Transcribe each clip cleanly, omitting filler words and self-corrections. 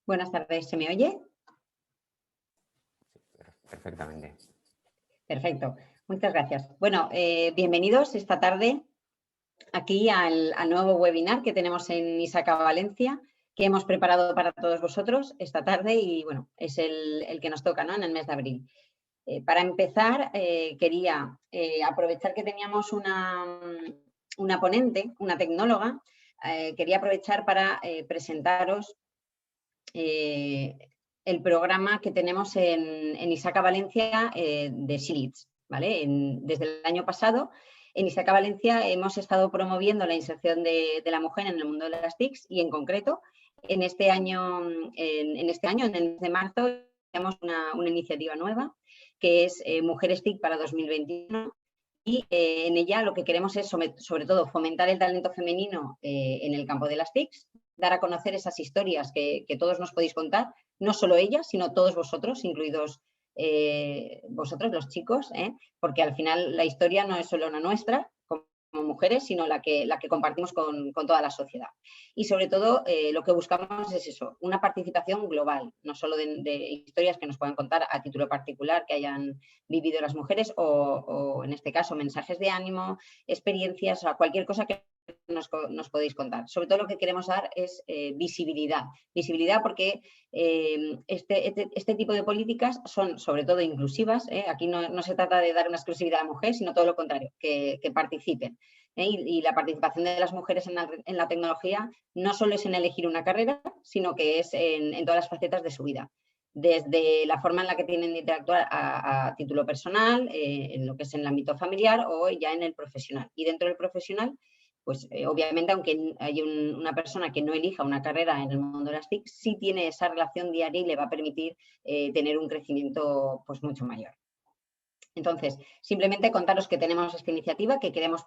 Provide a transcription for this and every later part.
Buenas tardes, ¿se me oye? Perfectamente. Perfecto, muchas gracias. Bueno, bienvenidos esta tarde aquí al nuevo webinar que tenemos en ISACA Valencia, que hemos preparado para todos vosotros esta tarde y bueno, es el que nos toca, ¿no?, en el mes de abril. Para empezar, quería aprovechar que teníamos una ponente, una tecnóloga, quería aprovechar para presentaros el programa que tenemos en ISACA Valencia de SILITS, ¿vale? Desde el año pasado, en ISACA Valencia hemos estado promoviendo la inserción de la mujer en el mundo de las TICs y, en concreto, en este año, en el mes de marzo, tenemos una iniciativa nueva que es Mujeres TIC para 2021. Y en ella lo que queremos es, sobre todo, fomentar el talento femenino en el campo de las TICs, dar a conocer esas historias que todos nos podéis contar, no solo ellas, sino todos vosotros, incluidos vosotros, los chicos, porque al final la historia no es solo una nuestra, como mujeres, sino la que compartimos con toda la sociedad. Y sobre todo lo que buscamos es eso, una participación global, no solo de historias que nos puedan contar a título particular que hayan vivido las mujeres o en este caso mensajes de ánimo, experiencias, o cualquier cosa que nos podéis contar. Sobre todo lo que queremos dar es visibilidad. Visibilidad porque este tipo de políticas son sobre todo inclusivas. Aquí no se trata de dar una exclusividad a la mujer, sino todo lo contrario, que participen. Y la participación de las mujeres en la tecnología no solo es en elegir una carrera, sino que es en todas las facetas de su vida. Desde la forma en la que tienen de interactuar a título personal, en lo que es en el ámbito familiar o ya en el profesional. Y dentro del profesional, pues obviamente, aunque hay una persona que no elija una carrera en el mundo de las TIC, sí tiene esa relación diaria y le va a permitir tener un crecimiento pues mucho mayor. Entonces, simplemente contaros que tenemos esta iniciativa, que queremos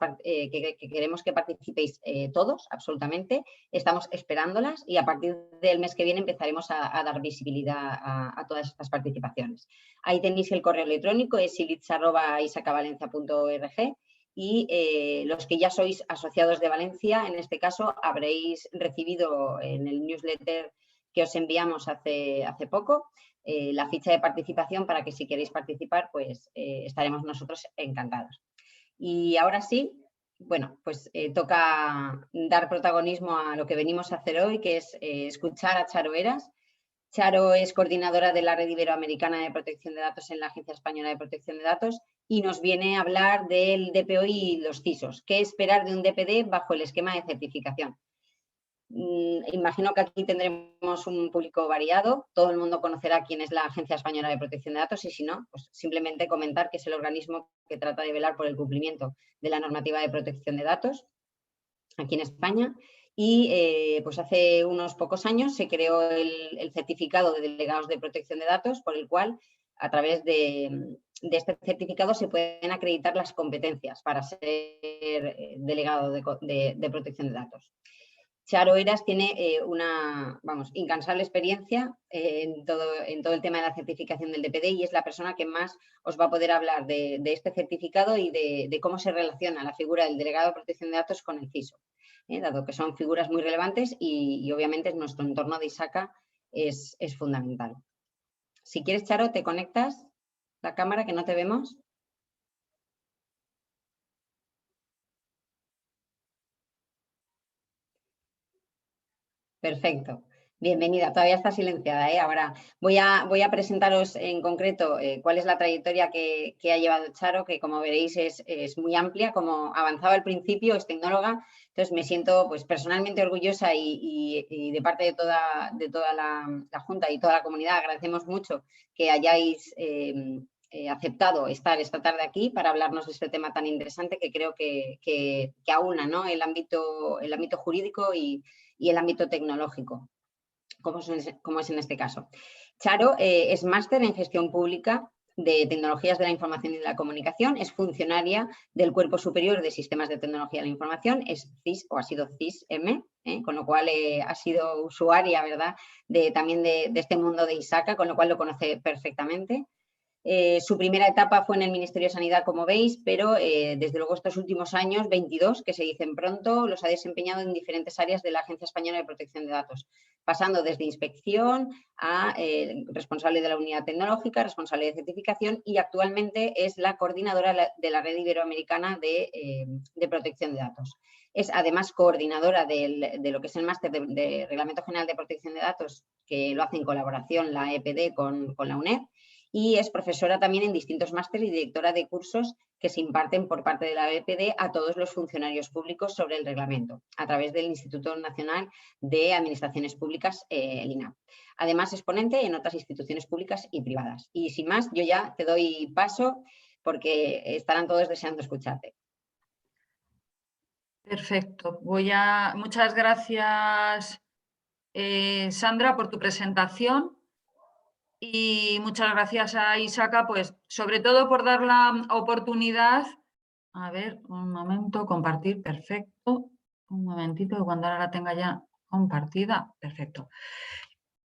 que participéis todos, absolutamente. Estamos esperándolas y a partir del mes que viene empezaremos a dar visibilidad a todas estas participaciones. Ahí tenéis el correo electrónico, es silits@isacavalencia.org. Y los que ya sois asociados de Valencia, en este caso, habréis recibido en el newsletter que os enviamos hace poco la ficha de participación para que si queréis participar, pues estaremos nosotros encantados. Y ahora sí, bueno, pues toca dar protagonismo a lo que venimos a hacer hoy, que es escuchar a Charo Eras. Charo es coordinadora de la Red Iberoamericana de Protección de Datos en la Agencia Española de Protección de Datos y nos viene a hablar del DPO y los CISOs. ¿Qué esperar de un DPD bajo el esquema de certificación? Imagino que aquí tendremos un público variado. Todo el mundo conocerá quién es la Agencia Española de Protección de Datos y si no, pues simplemente comentar que es el organismo que trata de velar por el cumplimiento de la normativa de protección de datos aquí en España. Y pues hace unos pocos años se creó el certificado de delegados de protección de datos, por el cual a través de este certificado se pueden acreditar las competencias para ser delegado de protección de datos. Charo Eras tiene una, incansable experiencia en todo el tema de la certificación del DPD y es la persona que más os va a poder hablar de este certificado y de cómo se relaciona la figura del delegado de protección de datos con el CISO, dado que son figuras muy relevantes y obviamente en nuestro entorno de ISACA es fundamental. Si quieres, Charo, te conectas la cámara, que no te vemos. Perfecto. Bienvenida. Todavía está silenciada. Ahora voy a presentaros en concreto cuál es la trayectoria que ha llevado Charo, que como veréis es muy amplia. Como avanzaba al principio, es tecnóloga. Entonces me siento pues personalmente orgullosa y de parte de toda la Junta y toda la comunidad agradecemos mucho que hayáis aceptado estar esta tarde aquí para hablarnos de este tema tan interesante que creo que aúna, ¿no?, el ámbito jurídico y el ámbito tecnológico, como es en este caso. Charo es máster en gestión pública de tecnologías de la información y de la comunicación, es funcionaria del Cuerpo Superior de Sistemas de Tecnología de la Información, es CIS o ha sido CIS-M, con lo cual ha sido usuaria, ¿verdad?, también de este mundo de ISACA, con lo cual lo conoce perfectamente. Su primera etapa fue en el Ministerio de Sanidad, como veis, pero desde luego estos últimos años, 22, que se dicen pronto, los ha desempeñado en diferentes áreas de la Agencia Española de Protección de Datos, pasando desde inspección a responsable de la unidad tecnológica, responsable de certificación, y actualmente es la coordinadora de la Red Iberoamericana de Protección de Datos. Es además coordinadora de lo que es el máster de Reglamento General de Protección de Datos, que lo hace en colaboración la EPD con la UNED, y es profesora también en distintos másteres y directora de cursos que se imparten por parte de la EPD a todos los funcionarios públicos sobre el reglamento, a través del Instituto Nacional de Administraciones Públicas, el INAP. Además, es ponente en otras instituciones públicas y privadas. Y sin más, yo ya te doy paso porque estarán todos deseando escucharte. Perfecto. Muchas gracias, Sandra, por tu presentación. Y muchas gracias a Isaka, pues sobre todo por dar la oportunidad. A ver, un momento, compartir, perfecto. Un momentito, que cuando ahora la tenga ya compartida, perfecto.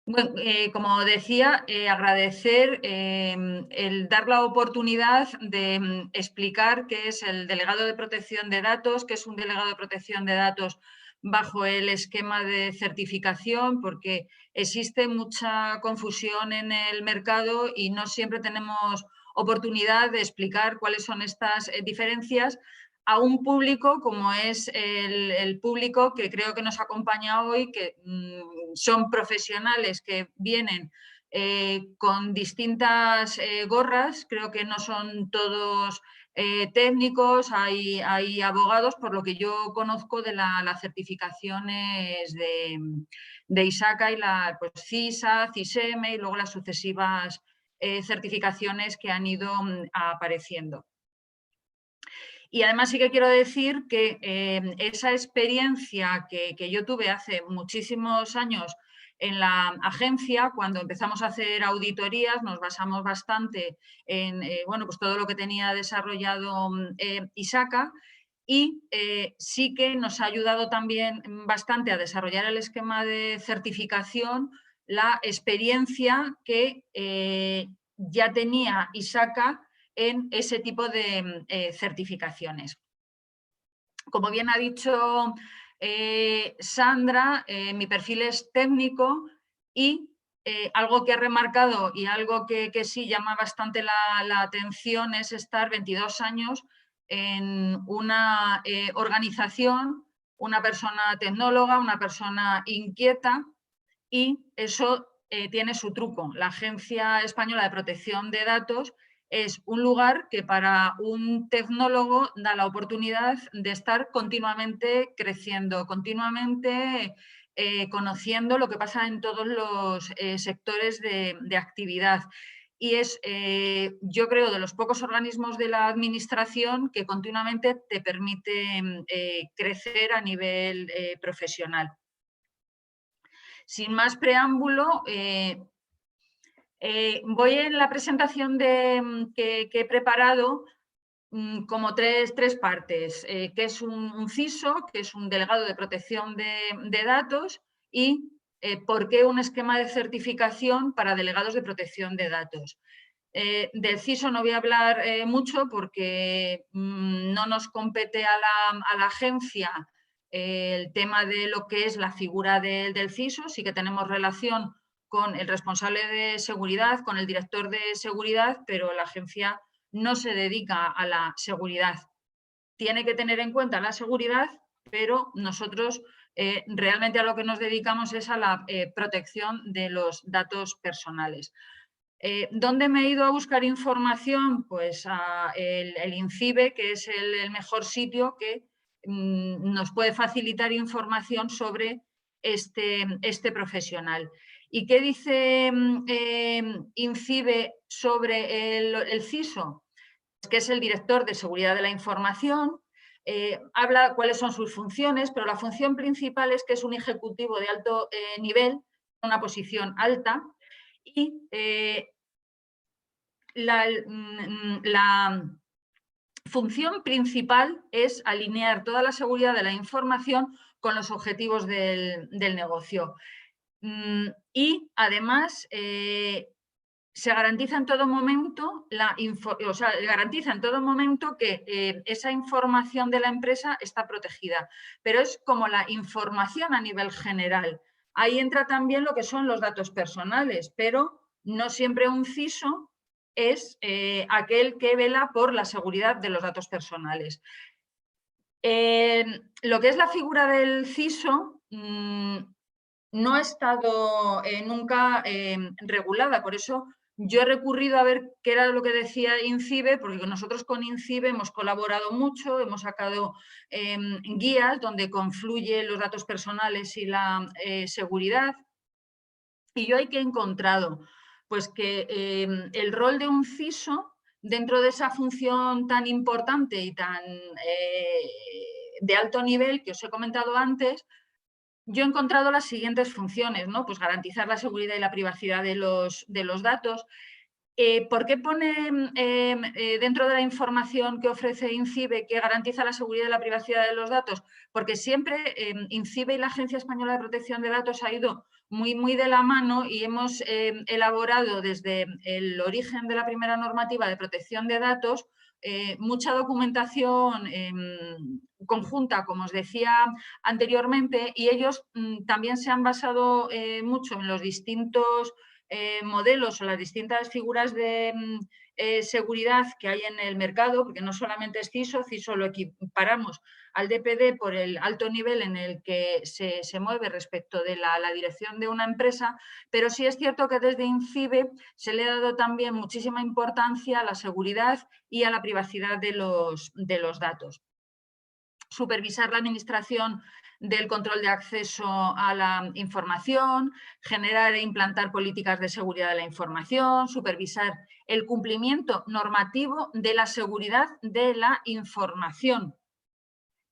Bueno, como decía, agradecer el dar la oportunidad de explicar qué es el delegado de protección de datos, qué es un delegado de protección de datos bajo el esquema de certificación, porque existe mucha confusión en el mercado y no siempre tenemos oportunidad de explicar cuáles son estas diferencias a un público como es el público que creo que nos acompaña hoy, que son profesionales que vienen con distintas gorras, creo que no son todos técnicos, hay abogados, por lo que yo conozco de las certificaciones de ISACA y la pues, CISA, CISEME y luego las sucesivas certificaciones que han ido apareciendo. Y además sí que quiero decir que esa experiencia que yo tuve hace muchísimos años en la agencia, cuando empezamos a hacer auditorías, nos basamos bastante en bueno, pues todo lo que tenía desarrollado ISACA, y sí que nos ha ayudado también bastante a desarrollar el esquema de certificación, la experiencia que ya tenía ISACA en ese tipo de certificaciones. Como bien ha dicho Sandra, mi perfil es técnico y algo que ha remarcado y algo que sí llama bastante la atención es estar 22 años en una organización, una persona tecnóloga, una persona inquieta, y eso tiene su truco. La Agencia Española de Protección de Datos es un lugar que para un tecnólogo da la oportunidad de estar continuamente creciendo, continuamente conociendo lo que pasa en todos los sectores de actividad. Y es, yo creo, de los pocos organismos de la administración que continuamente te permite crecer a nivel profesional. Sin más preámbulo, voy en la presentación que he preparado como tres partes, que es un CISO, que es un delegado de protección de datos, y por qué un esquema de certificación para delegados de protección de datos. Del CISO no voy a hablar mucho porque no nos compete a la agencia el tema de lo que es la figura del CISO. Sí que tenemos relación con el responsable de seguridad, con el director de seguridad, pero la agencia no se dedica a la seguridad. Tiene que tener en cuenta la seguridad, pero nosotros realmente a lo que nos dedicamos es a la protección de los datos personales. ¿Dónde me he ido a buscar información? Pues a el INCIBE, que es el mejor sitio que nos puede facilitar información sobre este profesional. ¿Y qué dice INCIBE sobre el CISO? Que es el director de seguridad de la información. Habla cuáles son sus funciones, pero la función principal es que es un ejecutivo de alto nivel, una posición alta, y la función principal es alinear toda la seguridad de la información con los objetivos del negocio. Y además se garantiza en todo momento garantiza en todo momento que esa información de la empresa está protegida, pero es como la información a nivel general. Ahí entra también lo que son los datos personales, pero no siempre un CISO es aquel que vela por la seguridad de los datos personales. Lo que es la figura del CISO no ha estado nunca regulada, por eso yo he recurrido a ver qué era lo que decía INCIBE, porque nosotros con INCIBE hemos colaborado mucho, hemos sacado guías donde confluyen los datos personales y la seguridad. Y yo ahí que he encontrado, pues que el rol de un CISO, dentro de esa función tan importante y tan de alto nivel que os he comentado antes, yo he encontrado las siguientes funciones, ¿no? Pues garantizar la seguridad y la privacidad de los datos. ¿Por qué pone dentro de la información que ofrece INCIBE que garantiza la seguridad y la privacidad de los datos? Porque siempre INCIBE y la Agencia Española de Protección de Datos ha ido muy de la mano y hemos elaborado desde el origen de la primera normativa de protección de datos mucha documentación conjunta, como os decía anteriormente, y ellos también se han basado mucho en los distintos modelos o las distintas figuras de seguridad que hay en el mercado, porque no solamente es CISO lo equiparamos al DPD por el alto nivel en el que se mueve respecto de la dirección de una empresa, pero sí es cierto que desde INCIBE se le ha dado también muchísima importancia a la seguridad y a la privacidad de los datos. Supervisar la administración del control de acceso a la información, generar e implantar políticas de seguridad de la información, supervisar el cumplimiento normativo de la seguridad de la información,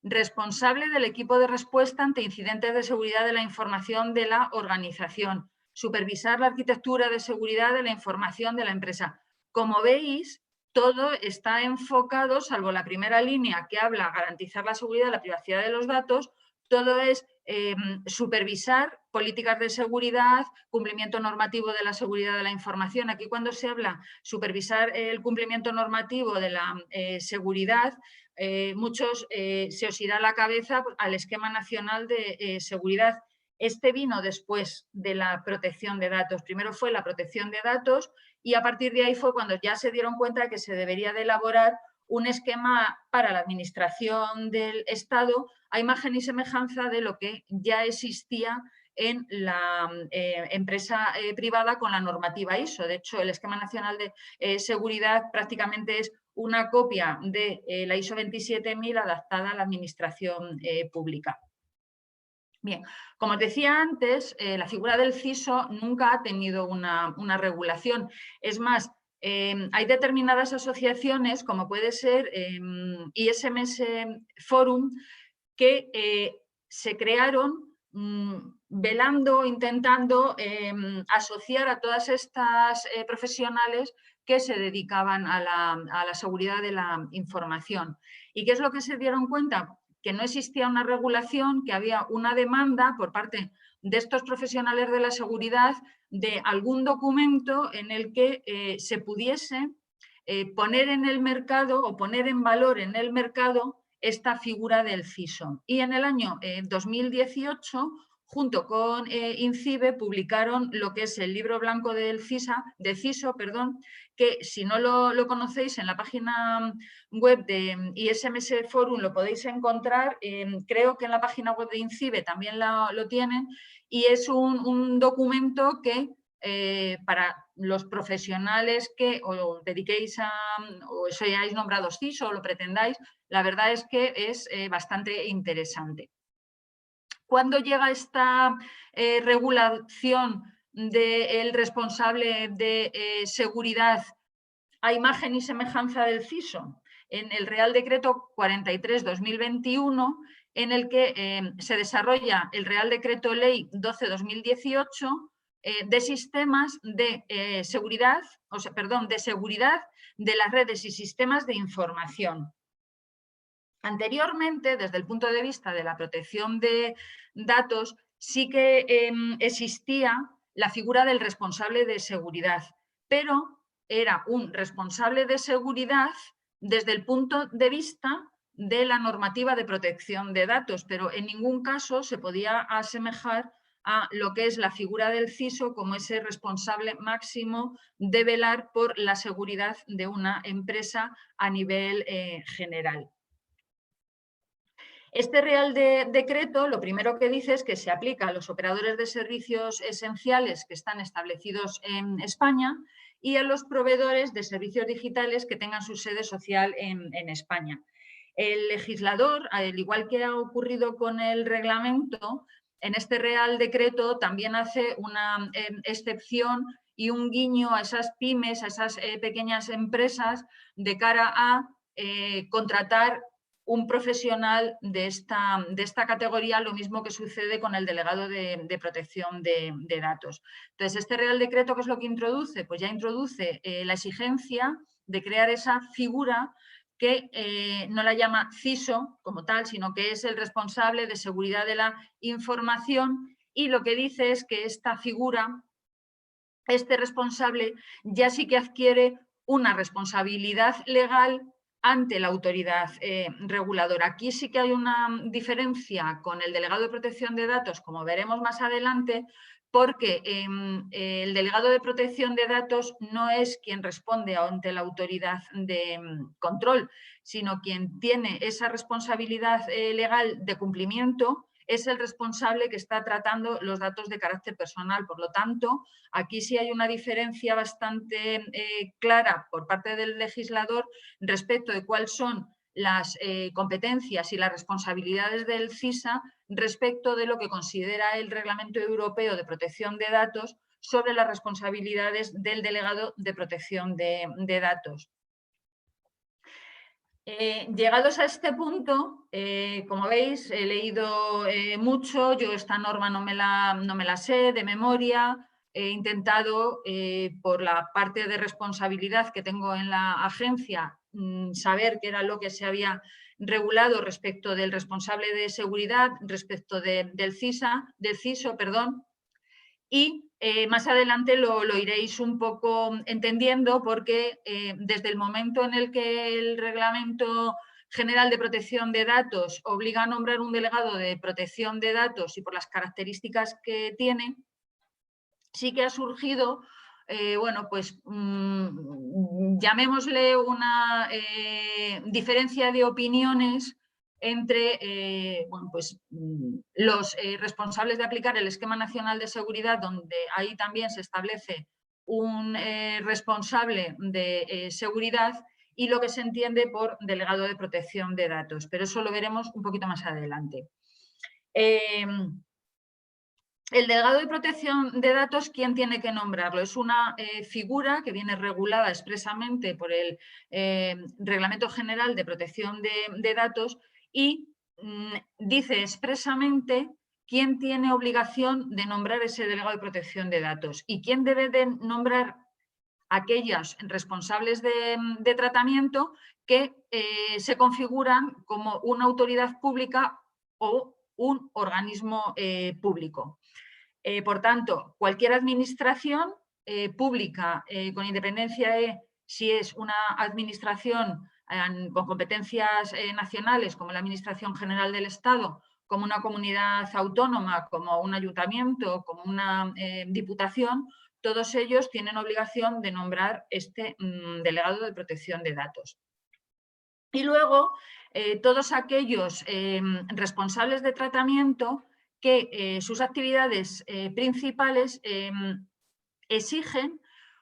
responsable del equipo de respuesta ante incidentes de seguridad de la información de la organización, supervisar la arquitectura de seguridad de la información de la empresa. Como veis, todo está enfocado, salvo la primera línea que habla de garantizar la seguridad y la privacidad de los datos, todo es supervisar políticas de seguridad, cumplimiento normativo de la seguridad de la información. Aquí cuando se habla supervisar el cumplimiento normativo de la seguridad, muchos se os irá a la cabeza al esquema nacional de seguridad. Este vino después de la protección de datos. Primero fue la protección de datos y a partir de ahí fue cuando ya se dieron cuenta de que se debería de elaborar un esquema para la administración del Estado a imagen y semejanza de lo que ya existía en la empresa privada con la normativa ISO. De hecho, el Esquema Nacional de Seguridad prácticamente es una copia de la ISO 27000 adaptada a la administración pública. Bien, como os decía antes, la figura del CISO nunca ha tenido una regulación. Es más, hay determinadas asociaciones, como puede ser ISMS Forum, que se crearon velando, intentando asociar a todas estas profesionales que se dedicaban a la seguridad de la información. ¿Y qué es lo que se dieron cuenta? Que no existía una regulación, que había una demanda por parte de estos profesionales de la seguridad de algún documento en el que se pudiese poner en el mercado o poner en valor en el mercado esta figura del CISO. Y en el año 2018, junto con INCIBE, publicaron lo que es el libro blanco del CISO, que si no lo conocéis en la página web de ISMS Forum lo podéis encontrar, creo que en la página web de INCIBE también lo tienen, y es un documento que para los profesionales que os dediquéis o seáis nombrados CISO o lo pretendáis, la verdad es que es bastante interesante. ¿Cuándo llega esta regulación del responsable de seguridad a imagen y semejanza del CISO? En el Real Decreto 43/2021, en el que se desarrolla el Real Decreto Ley 12/2018 de sistemas de seguridad, de seguridad de las redes y sistemas de información. Anteriormente, desde el punto de vista de la protección de datos, sí que existía la figura del responsable de seguridad, pero era un responsable de seguridad desde el punto de vista de la normativa de protección de datos, pero en ningún caso se podía asemejar a lo que es la figura del CISO como ese responsable máximo de velar por la seguridad de una empresa a nivel general. Este Real Decreto lo primero que dice es que se aplica a los operadores de servicios esenciales que están establecidos en España y a los proveedores de servicios digitales que tengan su sede social en España. El legislador, al igual que ha ocurrido con el reglamento, en este Real Decreto también hace una excepción y un guiño a esas pymes, a esas pequeñas empresas de cara a contratar un profesional de esta categoría, lo mismo que sucede con el delegado de protección de datos. Entonces, este Real Decreto, ¿qué es lo que introduce? Pues ya introduce la exigencia de crear esa figura que no la llama CISO como tal, sino que es el responsable de seguridad de la información, y lo que dice es que esta figura, este responsable, ya sí que adquiere una responsabilidad legal ante la autoridad reguladora. Aquí sí que hay una diferencia con el delegado de protección de datos, como veremos más adelante, porque el delegado de protección de datos no es quien responde ante la autoridad de control, sino quien tiene esa responsabilidad legal de cumplimiento es el responsable que está tratando los datos de carácter personal. Por lo tanto, aquí sí hay una diferencia bastante clara por parte del legislador respecto de cuáles son las competencias y las responsabilidades del CISA respecto de lo que considera el Reglamento Europeo de Protección de Datos sobre las responsabilidades del delegado de protección de datos. Llegados a este punto, como veis, he leído mucho, yo esta norma no me la sé de memoria, he intentado, por la parte de responsabilidad que tengo en la agencia, saber qué era lo que se había regulado respecto del responsable de seguridad, respecto del CISO, perdón, y más adelante lo iréis un poco entendiendo, porque desde el momento en el que el Reglamento General de Protección de Datos obliga a nombrar un delegado de protección de datos y por las características que tiene, sí que ha surgido, bueno, pues llamémosle una diferencia de opiniones entre bueno, pues, los responsables de aplicar el Esquema Nacional de Seguridad, donde ahí también se establece un responsable de seguridad, y lo que se entiende por delegado de protección de datos. Pero eso lo veremos un poquito más adelante. El delegado de protección de datos, ¿quién tiene que nombrarlo? Es una figura que viene regulada expresamente por el Reglamento General de Protección de Datos y dice expresamente quién tiene obligación de nombrar ese delegado de protección de datos y quién debe de nombrar aquellos responsables de tratamiento que se configuran como una autoridad pública o un organismo público. Por tanto, cualquier administración pública, con independencia de si es una administración con competencias nacionales, como la Administración General del Estado, como una comunidad autónoma, como un ayuntamiento, como una diputación, todos ellos tienen obligación de nombrar este delegado de protección de datos. Y luego, todos aquellos responsables de tratamiento que sus actividades principales exigen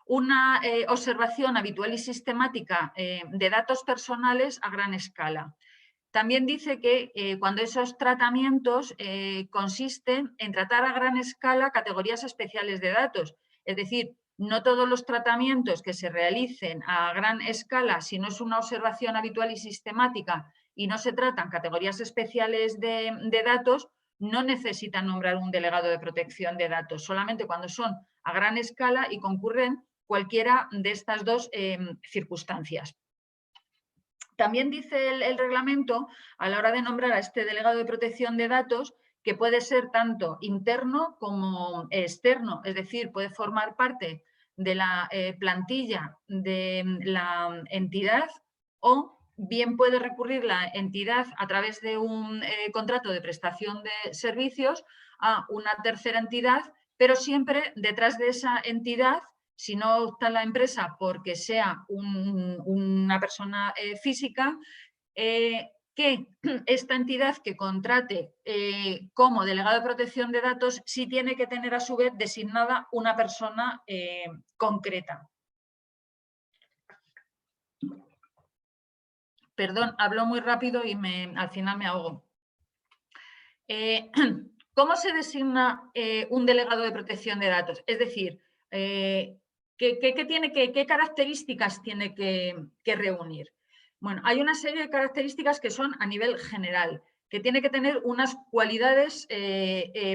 una observación habitual y sistemática de datos personales a gran escala. También dice que cuando esos tratamientos consisten en tratar a gran escala categorías especiales de datos, es decir, no todos los tratamientos que se realicen a gran escala, si no es una observación habitual y sistemática y no se tratan categorías especiales de datos, no necesitan nombrar un delegado de protección de datos, solamente cuando son a gran escala y concurren cualquiera de estas dos circunstancias. También dice el reglamento, a la hora de nombrar a este delegado de protección de datos, que puede ser tanto interno como externo, es decir, puede formar parte de la plantilla de la entidad, o bien puede recurrir la entidad a través de un contrato de prestación de servicios a una tercera entidad, pero siempre detrás de esa entidad, si no opta la empresa porque sea una persona física, que esta entidad que contrate como delegado de protección de datos sí tiene que tener a su vez designada una persona concreta. Perdón, hablo muy rápido y al final me ahogo. ¿Cómo se designa un delegado de protección de datos? Es decir, ¿qué características tiene que reunir? Bueno, hay una serie de características que son a nivel general, que tiene que tener unas cualidades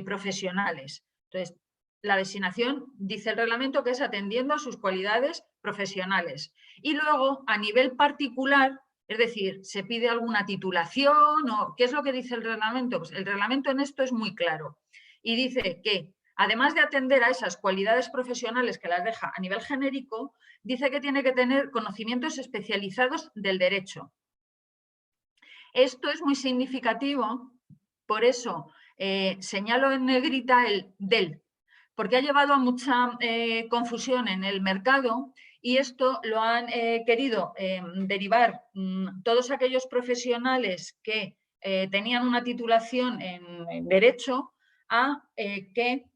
profesionales. Entonces, la designación, dice el reglamento, que es atendiendo a sus cualidades profesionales. Y luego, a nivel particular, es decir, ¿se pide alguna titulación o qué es lo que dice el reglamento? Pues el reglamento en esto es muy claro y dice que, además de atender a esas cualidades profesionales que las deja a nivel genérico, dice que tiene que tener conocimientos especializados del derecho. Esto es muy significativo, por eso señalo en negrita el del, porque ha llevado a mucha confusión en el mercado. Y esto lo han querido derivar todos aquellos profesionales que tenían una titulación en Derecho a que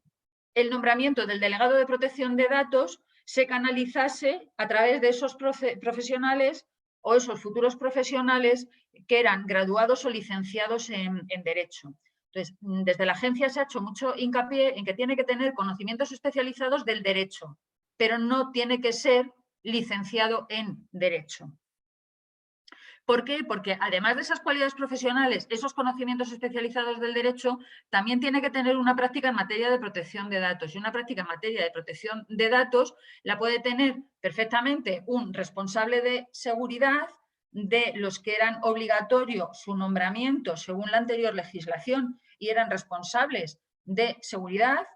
el nombramiento del delegado de protección de datos se canalizase a través de esos profesionales o esos futuros profesionales que eran graduados o licenciados en Derecho. Entonces, desde la agencia se ha hecho mucho hincapié en que tiene que tener conocimientos especializados del derecho, pero no tiene que ser licenciado en Derecho. ¿Por qué? Porque además de esas cualidades profesionales, esos conocimientos especializados del derecho, también tiene que tener una práctica en materia de protección de datos. Y una práctica en materia de protección de datos la puede tener perfectamente un responsable de seguridad de los que eran obligatorio su nombramiento según la anterior legislación y eran responsables de seguridad,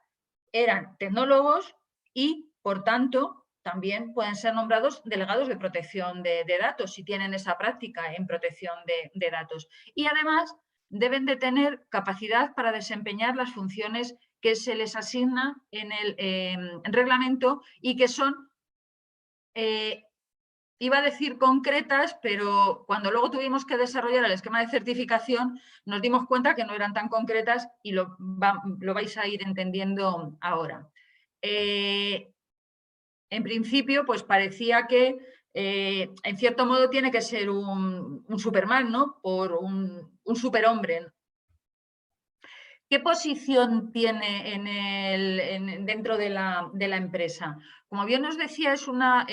eran tecnólogos y, por tanto, también pueden ser nombrados delegados de protección de datos si tienen esa práctica en protección de datos. Y además deben de tener capacidad para desempeñar las funciones que se les asigna en el reglamento y que son, iba a decir concretas, pero cuando luego tuvimos que desarrollar el esquema de certificación nos dimos cuenta que no eran tan concretas y lo vais a ir entendiendo ahora. En principio, pues parecía que, en cierto modo, tiene que ser un Superman, ¿no? Por un superhombre. ¿Qué posición tiene dentro de la empresa? Como bien os decía, es una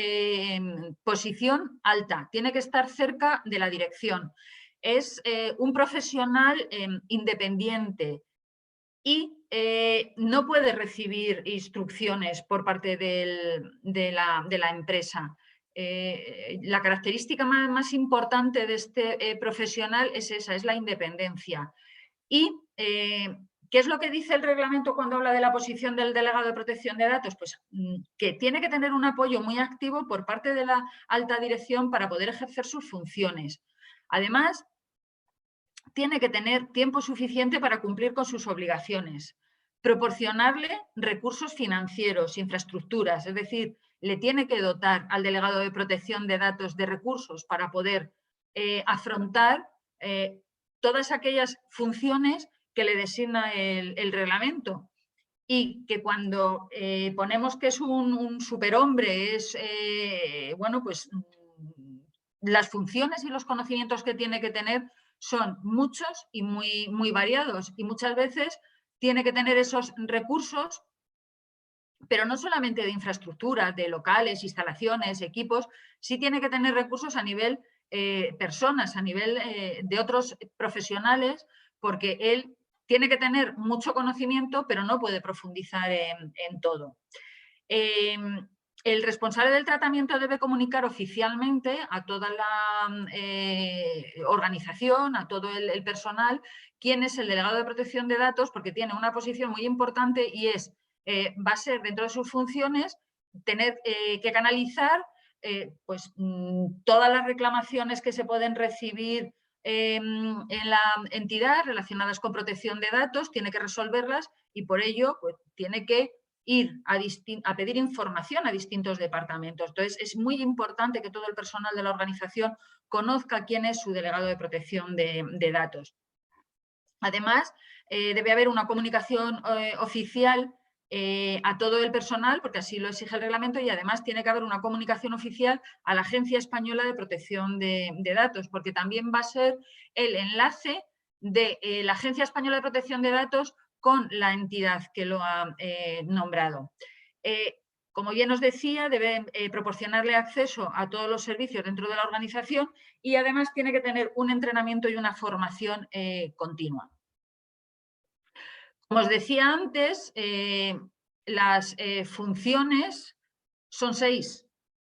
posición alta, tiene que estar cerca de la dirección. Es un profesional independiente y no puede recibir instrucciones por parte de la empresa. La característica más importante de este profesional es esa, es la independencia. Y ¿qué es lo que dice el reglamento cuando habla de la posición del delegado de protección de datos? Pues que tiene que tener un apoyo muy activo por parte de la alta dirección para poder ejercer sus funciones. Además, tiene que tener tiempo suficiente para cumplir con sus obligaciones, proporcionarle recursos financieros, infraestructuras, es decir, le tiene que dotar al delegado de protección de datos de recursos para poder afrontar todas aquellas funciones que le designa el reglamento. Y que cuando ponemos que es un superhombre, es, bueno, pues las funciones y los conocimientos que tiene que tener son muchos y muy variados y muchas veces tiene que tener esos recursos, pero no solamente de infraestructura, de locales, instalaciones, equipos, sí tiene que tener recursos a nivel personas, a nivel de otros profesionales, porque él tiene que tener mucho conocimiento, pero no puede profundizar en todo. El responsable del tratamiento debe comunicar oficialmente a toda la organización, a todo el personal, quién es el delegado de protección de datos, porque tiene una posición muy importante y es, va a ser dentro de sus funciones tener que canalizar pues, todas las reclamaciones que se pueden recibir en la entidad relacionadas con protección de datos, tiene que resolverlas y por ello pues, tiene que ir a pedir información a distintos departamentos. Entonces, es muy importante que todo el personal de la organización conozca quién es su delegado de protección de datos. Además, debe haber una comunicación oficial a todo el personal, porque así lo exige el reglamento, y además tiene que haber una comunicación oficial a la Agencia Española de Protección de Datos, porque también va a ser el enlace de la Agencia Española de Protección de Datos con la entidad que lo ha nombrado. Como bien os decía, debe proporcionarle acceso a todos los servicios dentro de la organización y además tiene que tener un entrenamiento y una formación continua. Como os decía antes, las funciones son 6,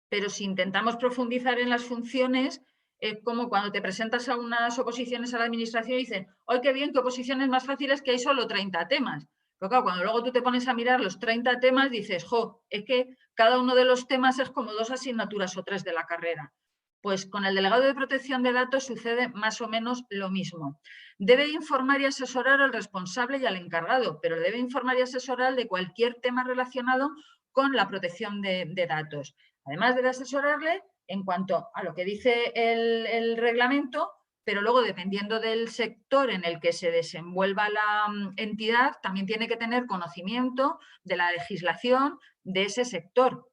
pero si intentamos profundizar en las funciones, es como cuando te presentas a unas oposiciones a la administración y dicen, ¡ay, qué bien, qué oposiciones más fáciles que hay solo 30 temas! Pero claro, cuando luego tú te pones a mirar los 30 temas, dices, ¡jo! Es que cada uno de los temas es como 2 asignaturas o 3 de la carrera. Pues con el delegado de protección de datos sucede más o menos lo mismo. Debe informar y asesorar al responsable y al encargado, pero debe informar y asesorar de cualquier tema relacionado con la protección de datos. Además debe asesorarle en cuanto a lo que dice el reglamento, pero luego dependiendo del sector en el que se desenvuelva la entidad, también tiene que tener conocimiento de la legislación de ese sector.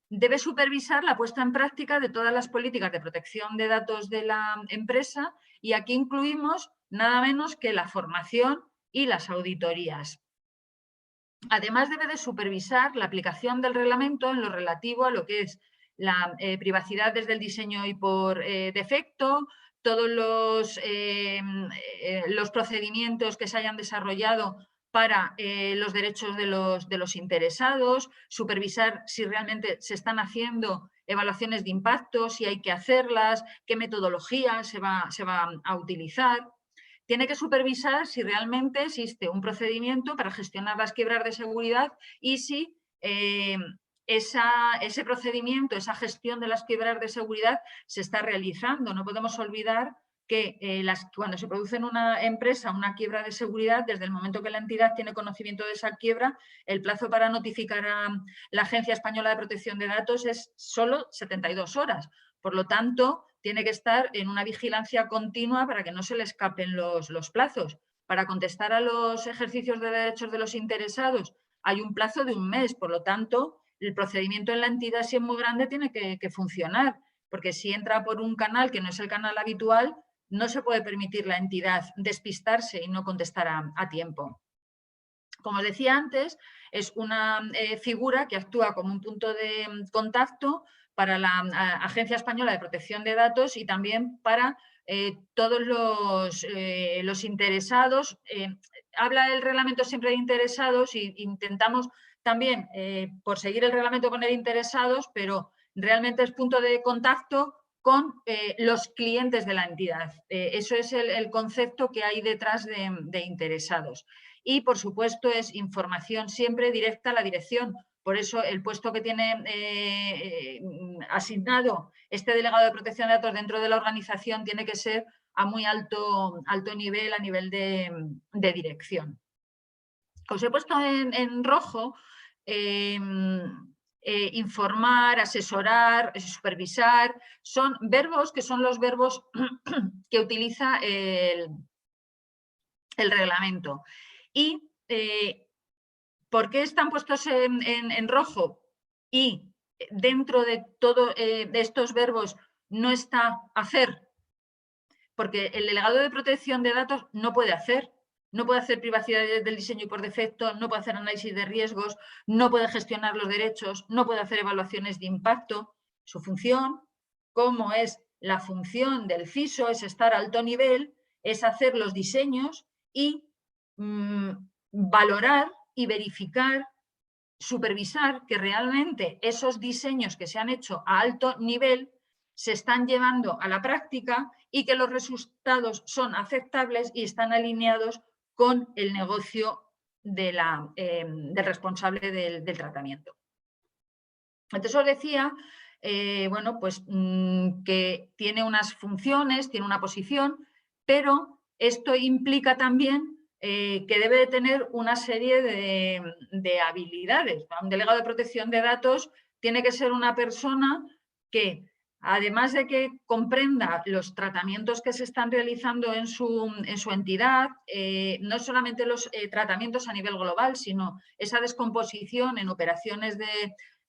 Debe supervisar la puesta en práctica de todas las políticas de protección de datos de la empresa y aquí incluimos nada menos que la formación y las auditorías. Además, debe de supervisar la aplicación del reglamento en lo relativo a lo que es la privacidad desde el diseño y por defecto, todos los procedimientos que se hayan desarrollado para los derechos de los interesados, supervisar si realmente se están haciendo evaluaciones de impacto, si hay que hacerlas, qué metodología se va a utilizar. Tiene que supervisar si realmente existe un procedimiento para gestionar las quiebras de seguridad y si ese procedimiento, esa gestión de las quiebras de seguridad se está realizando. No podemos olvidar que cuando se produce en una empresa una quiebra de seguridad, desde el momento que la entidad tiene conocimiento de esa quiebra, el plazo para notificar a la Agencia Española de Protección de Datos es solo 72 horas. Por lo tanto, tiene que estar en una vigilancia continua para que no se le escapen los plazos. Para contestar a los ejercicios de derechos de los interesados hay un plazo de 1 mes, por lo tanto, el procedimiento en la entidad, si es muy grande, tiene que funcionar, porque si entra por un canal que no es el canal habitual, no se puede permitir la entidad despistarse y no contestar a tiempo. Como os decía antes, es una figura que actúa como un punto de contacto para la Agencia Española de Protección de Datos y también para todos los interesados. Habla el reglamento siempre de interesados e intentamos también, por seguir el reglamento, poner interesados, pero realmente es punto de contacto con los clientes de la entidad. Eso es el concepto que hay detrás de interesados. Y, por supuesto, es información siempre directa a la dirección. Por eso, el puesto que tiene asignado este delegado de protección de datos dentro de la organización tiene que ser a muy alto nivel, a nivel de dirección. Os he puesto en rojo informar, asesorar, supervisar, son verbos que son los verbos que utiliza el reglamento. ¿Y por qué están puestos en rojo? Y dentro de todos estos verbos no está hacer, porque el delegado de protección de datos no puede hacer. No puede hacer privacidad del diseño y por defecto, no puede hacer análisis de riesgos, no puede gestionar los derechos, no puede hacer evaluaciones de impacto. Su función, como es la función del CISO, es estar a alto nivel, es hacer los diseños y valorar y verificar, supervisar que realmente esos diseños que se han hecho a alto nivel se están llevando a la práctica y que los resultados son aceptables y están alineados con el negocio del responsable del tratamiento. Entonces os decía, bueno, pues que tiene unas funciones, tiene una posición, pero esto implica también que debe de tener una serie de habilidades. Un delegado de protección de datos tiene que ser una persona que, además de que comprenda los tratamientos que se están realizando en su entidad, no solamente los tratamientos a nivel global, sino esa descomposición en operaciones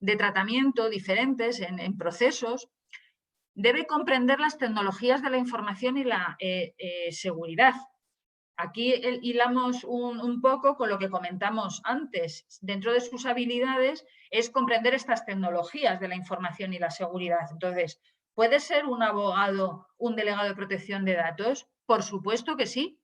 de tratamiento diferentes, en procesos, debe comprender las tecnologías de la información y la seguridad. Aquí hilamos un poco con lo que comentamos antes. Dentro de sus habilidades es comprender estas tecnologías de la información y la seguridad. Entonces, ¿puede ser un abogado un delegado de protección de datos? Por supuesto que sí,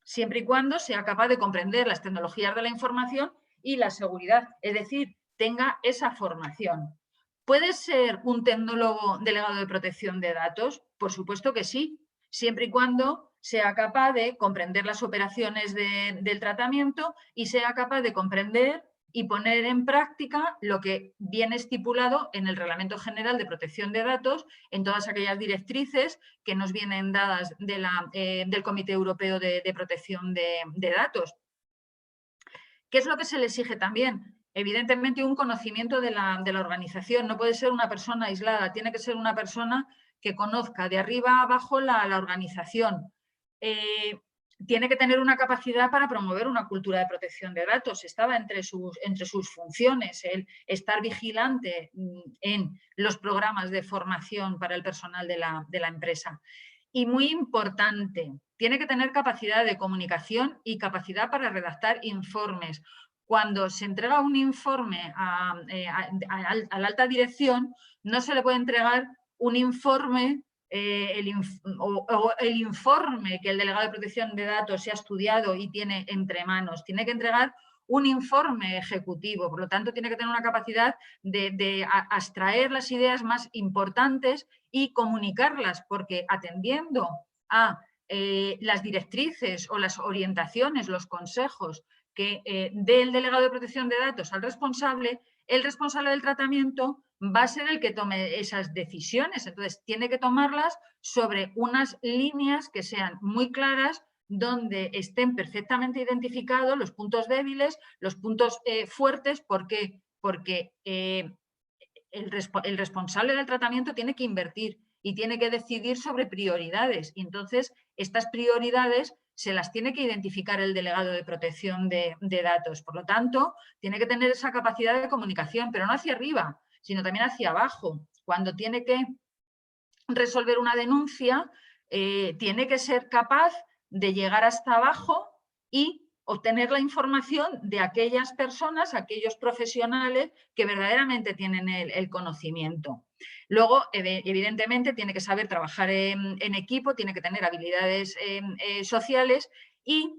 siempre y cuando sea capaz de comprender las tecnologías de la información y la seguridad, es decir, tenga esa formación. ¿Puede ser un tecnólogo delegado de protección de datos? Por supuesto que sí, siempre y cuando sea capaz de comprender las operaciones del tratamiento y sea capaz de comprender y poner en práctica lo que viene estipulado en el Reglamento General de Protección de Datos, en todas aquellas directrices que nos vienen dadas del Comité Europeo de Protección de Datos. ¿Qué es lo que se le exige también? Evidentemente un conocimiento de la organización. No puede ser una persona aislada, tiene que ser una persona que conozca de arriba a abajo la organización. Tiene que tener una capacidad para promover una cultura de protección de datos. Estaba entre sus funciones el estar vigilante en los programas de formación para el personal de la empresa. Y muy importante, tiene que tener capacidad de comunicación y capacidad para redactar informes. Cuando se entrega un informe a la alta dirección, no se le puede entregar un informe el informe que el delegado de protección de datos se ha estudiado y tiene entre manos. Tiene que entregar un informe ejecutivo, por lo tanto tiene que tener una capacidad de abstraer las ideas más importantes y comunicarlas, porque atendiendo a las directrices o las orientaciones, los consejos que dé el delegado de protección de datos al responsable, el responsable del tratamiento va a ser el que tome esas decisiones. Entonces, tiene que tomarlas sobre unas líneas que sean muy claras, donde estén perfectamente identificados los puntos débiles, los puntos fuertes. ¿Por qué? Porque el responsable del tratamiento tiene que invertir y tiene que decidir sobre prioridades. Y entonces, estas prioridades se las tiene que identificar el delegado de protección de datos. Por lo tanto, tiene que tener esa capacidad de comunicación, pero no hacia arriba, sino también hacia abajo. Cuando tiene que resolver una denuncia, tiene que ser capaz de llegar hasta abajo y obtener la información de aquellas personas, aquellos profesionales que verdaderamente tienen el conocimiento. Luego, evidentemente, tiene que saber trabajar en equipo, tiene que tener habilidades sociales y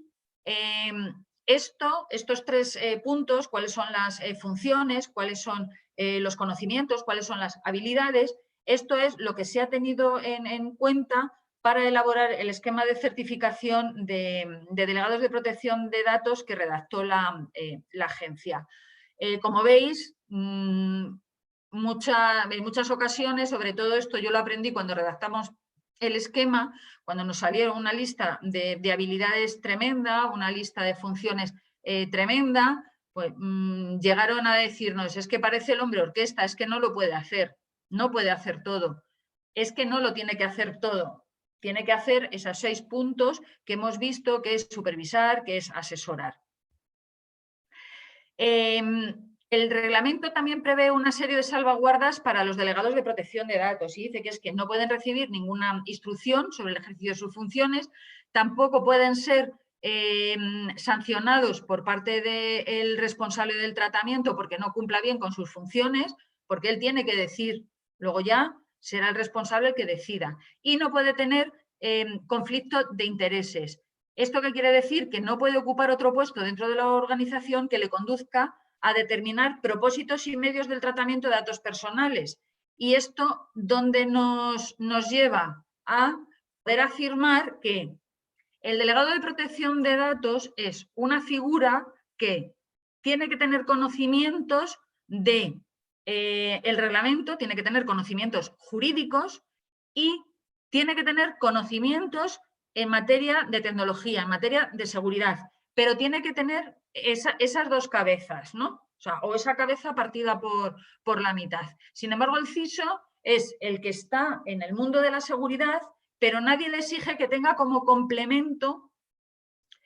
estos tres puntos, cuáles son las funciones, cuáles son los conocimientos, cuáles son las habilidades. Esto es lo que se ha tenido en cuenta para elaborar el esquema de certificación de delegados de protección de datos que redactó la agencia. Como veis, en muchas ocasiones, sobre todo esto yo lo aprendí cuando redactamos el esquema, cuando nos salieron una lista de habilidades tremenda, una lista de funciones tremenda, pues llegaron a decirnos, es que parece el hombre orquesta, es que no lo puede hacer, no puede hacer todo, es que no lo tiene que hacer todo, tiene que hacer esos 6 puntos que hemos visto, que es supervisar, que es asesorar. El reglamento también prevé una serie de salvaguardas para los delegados de protección de datos y dice que es que no pueden recibir ninguna instrucción sobre el ejercicio de sus funciones, tampoco pueden ser sancionados por parte del responsable del tratamiento porque no cumpla bien con sus funciones, porque él tiene que decir, luego ya será el responsable el que decida, y no puede tener conflicto de intereses. ¿Esto qué quiere decir? Que no puede ocupar otro puesto dentro de la organización que le conduzca a determinar propósitos y medios del tratamiento de datos personales. Y esto, ¿dónde nos lleva? A poder afirmar que el delegado de protección de datos es una figura que tiene que tener conocimientos de el reglamento tiene que tener conocimientos jurídicos y tiene que tener conocimientos en materia de tecnología, en materia de seguridad, pero tiene que tener esas dos cabezas, ¿no? O sea, o esa cabeza partida por la mitad. Sin embargo, el CISO es el que está en el mundo de la seguridad, pero nadie le exige que tenga como complemento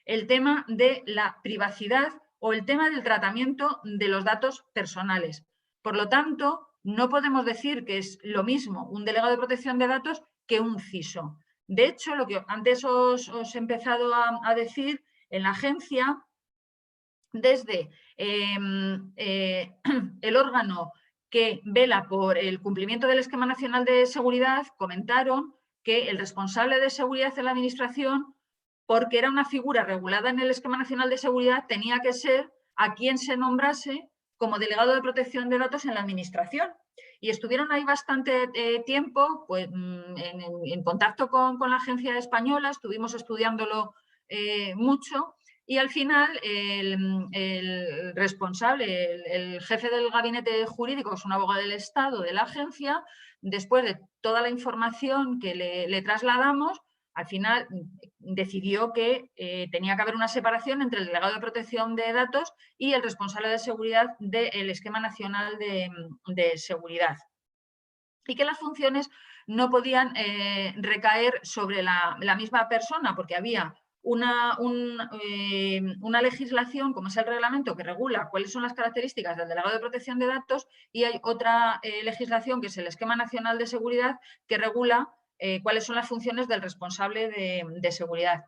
el tema de la privacidad o el tema del tratamiento de los datos personales. Por lo tanto, no podemos decir que es lo mismo un delegado de protección de datos que un CISO. De hecho, lo que antes os he empezado a decir, en la agencia, desde el órgano que vela por el cumplimiento del Esquema Nacional de Seguridad, comentaron que el responsable de seguridad en la administración, porque era una figura regulada en el Esquema Nacional de Seguridad, tenía que ser a quien se nombrase como delegado de protección de datos en la administración. Y estuvieron ahí bastante tiempo pues, en contacto con la agencia española, estuvimos estudiándolo mucho. Y al final el responsable, el jefe del gabinete jurídico, es un abogado del Estado de la agencia, después de toda la información que le trasladamos, al final decidió que tenía que haber una separación entre el delegado de protección de datos y el responsable de seguridad del Esquema Nacional de Seguridad. Y que las funciones no podían recaer sobre la misma persona, porque había una legislación, como es el reglamento, que regula cuáles son las características del delegado de protección de datos, y hay otra legislación, que es el Esquema Nacional de Seguridad, que regula cuáles son las funciones del responsable de seguridad.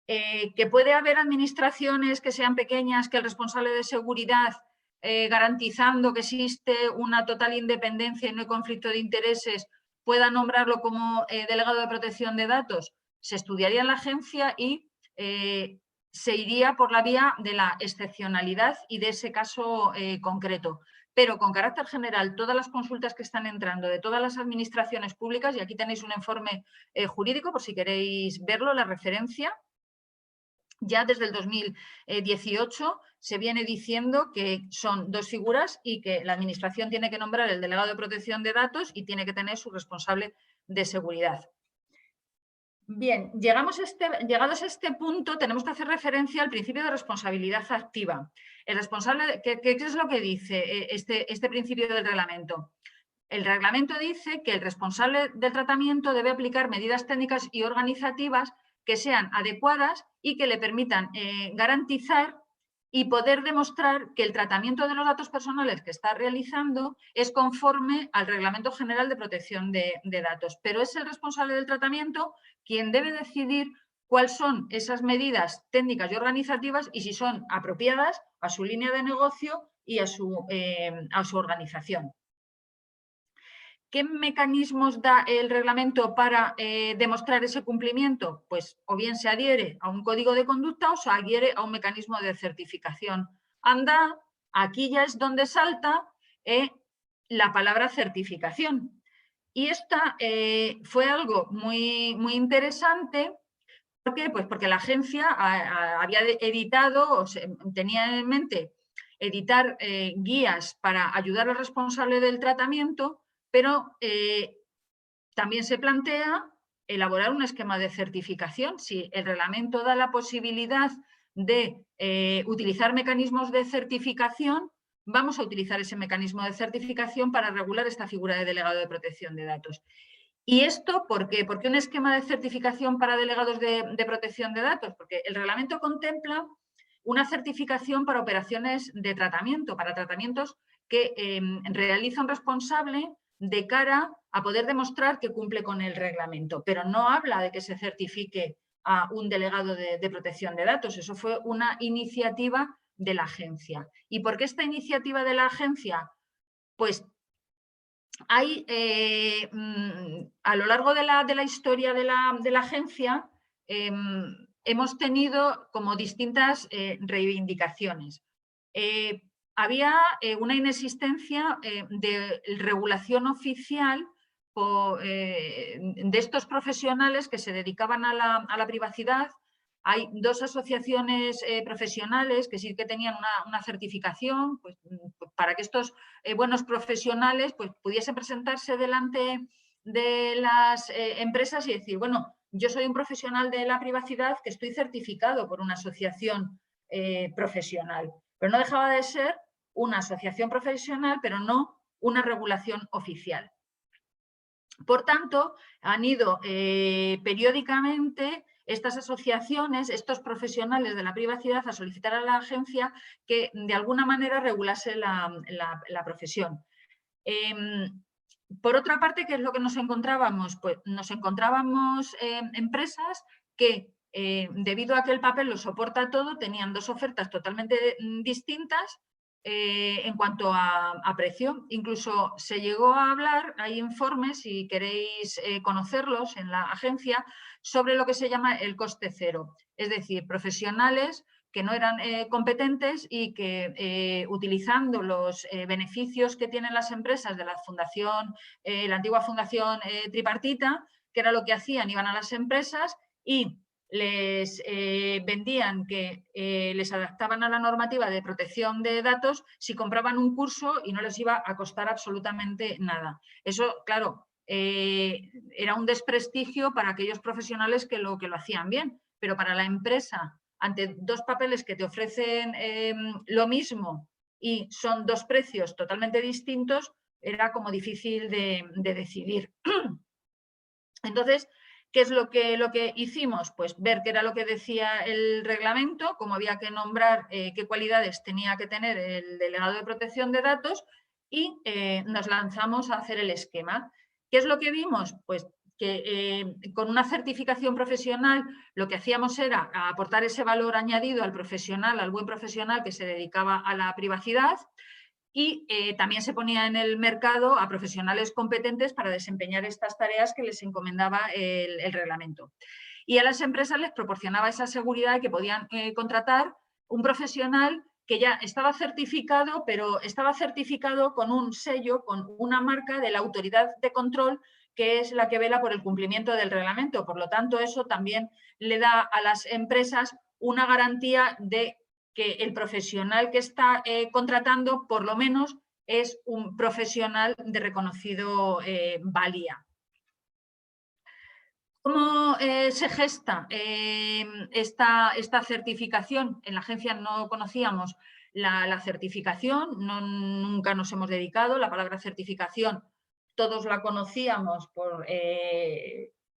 Que puede haber administraciones que sean pequeñas, que el responsable de seguridad, garantizando que existe una total independencia y no hay conflicto de intereses, pueda nombrarlo como delegado de protección de datos. Se estudiaría en la agencia y se iría por la vía de la excepcionalidad y de ese caso concreto. Pero con carácter general, todas las consultas que están entrando de todas las administraciones públicas, y aquí tenéis un informe jurídico por si queréis verlo, la referencia, ya desde el 2018 se viene diciendo que son dos figuras y que la Administración tiene que nombrar el delegado de protección de datos y tiene que tener su responsable de seguridad. Bien, llegados a este punto, tenemos que hacer referencia al principio de responsabilidad activa. El responsable, ¿qué es lo que dice este principio del reglamento? El reglamento dice que el responsable del tratamiento debe aplicar medidas técnicas y organizativas que sean adecuadas y que le permitan garantizar y poder demostrar que el tratamiento de los datos personales que está realizando es conforme al Reglamento General de Protección de Datos. Pero es el responsable del tratamiento quien debe decidir cuáles son esas medidas técnicas y organizativas y si son apropiadas a su línea de negocio y a su organización. ¿Qué mecanismos da el reglamento para demostrar ese cumplimiento? Pues o bien se adhiere a un código de conducta o se adhiere a un mecanismo de certificación. Anda, aquí ya es donde salta la palabra certificación. Y esta fue algo muy, muy interesante. ¿Por qué? Pues porque la agencia había editado, o tenía en mente editar guías para ayudar al responsable del tratamiento, pero también se plantea elaborar un esquema de certificación. Si el reglamento da la posibilidad de utilizar mecanismos de certificación, vamos a utilizar ese mecanismo de certificación para regular esta figura de delegado de protección de datos. ¿Y esto por qué? ¿Por qué un esquema de certificación para delegados de protección de datos? Porque el reglamento contempla una certificación para operaciones de tratamiento, para tratamientos que realiza un responsable de cara a poder demostrar que cumple con el reglamento, pero no habla de que se certifique a un delegado de protección de datos. Eso fue una iniciativa de la agencia. ¿Y por qué esta iniciativa de la agencia? Pues hay, a lo largo de la historia de la agencia, hemos tenido como distintas reivindicaciones. Había una inexistencia de regulación oficial de estos profesionales que se dedicaban a la privacidad, hay 2 asociaciones profesionales que sí que tenían una certificación, pues, para que estos buenos profesionales pues, pudiesen presentarse delante de las empresas y decir, bueno, yo soy un profesional de la privacidad que estoy certificado por una asociación profesional, pero no dejaba de ser una asociación profesional, pero no una regulación oficial. Por tanto, han ido periódicamente estas asociaciones, estos profesionales de la privacidad, a solicitar a la agencia que de alguna manera regulase la profesión. Por otra parte, ¿qué es lo que nos encontrábamos? Pues nos encontrábamos empresas que, debido a que el papel lo soporta todo, tenían 2 ofertas totalmente distintas en cuanto a precio. Incluso se llegó a hablar, hay informes, si queréis conocerlos en la agencia, sobre lo que se llama el coste cero. Es decir, profesionales que no eran competentes y que utilizando los beneficios que tienen las empresas de la fundación, la antigua fundación tripartita, que era lo que hacían, iban a las empresas y les vendían que les adaptaban a la normativa de protección de datos si compraban un curso y no les iba a costar absolutamente nada. Eso, claro, era un desprestigio para aquellos profesionales que lo hacían bien, pero para la empresa, ante 2 papeles que te ofrecen lo mismo y son 2 precios totalmente distintos, era como difícil de decidir. Entonces, ¿qué es lo que hicimos? Pues ver qué era lo que decía el reglamento, cómo había que nombrar qué cualidades tenía que tener el delegado de protección de datos y nos lanzamos a hacer el esquema. ¿Qué es lo que vimos? Pues que con una certificación profesional lo que hacíamos era aportar ese valor añadido al profesional, al buen profesional que se dedicaba a la privacidad, y también se ponía en el mercado a profesionales competentes para desempeñar estas tareas que les encomendaba el reglamento. Y a las empresas les proporcionaba esa seguridad de que podían contratar un profesional que ya estaba certificado, pero estaba certificado con un sello, con una marca de la autoridad de control, que es la que vela por el cumplimiento del reglamento. Por lo tanto, eso también le da a las empresas una garantía de que el profesional que está contratando, por lo menos, es un profesional de reconocido valía. ¿Cómo se gesta esta certificación? En la agencia no conocíamos la certificación, nunca nos hemos dedicado. La palabra certificación todos la conocíamos por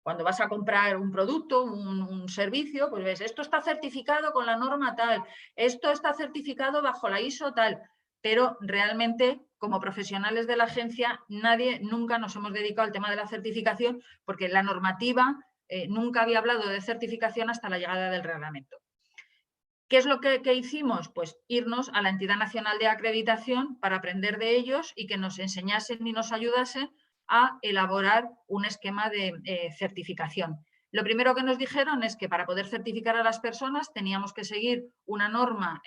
cuando vas a comprar un producto, un servicio, pues ves, esto está certificado con la norma tal, esto está certificado bajo la ISO tal, pero realmente como profesionales de la agencia nunca nos hemos dedicado al tema de la certificación porque la normativa nunca había hablado de certificación hasta la llegada del reglamento. ¿Qué es lo que hicimos? Pues irnos a la Entidad Nacional de Acreditación para aprender de ellos y que nos enseñasen y nos ayudasen a elaborar un esquema de certificación. Lo primero que nos dijeron es que para poder certificar a las personas teníamos que seguir una norma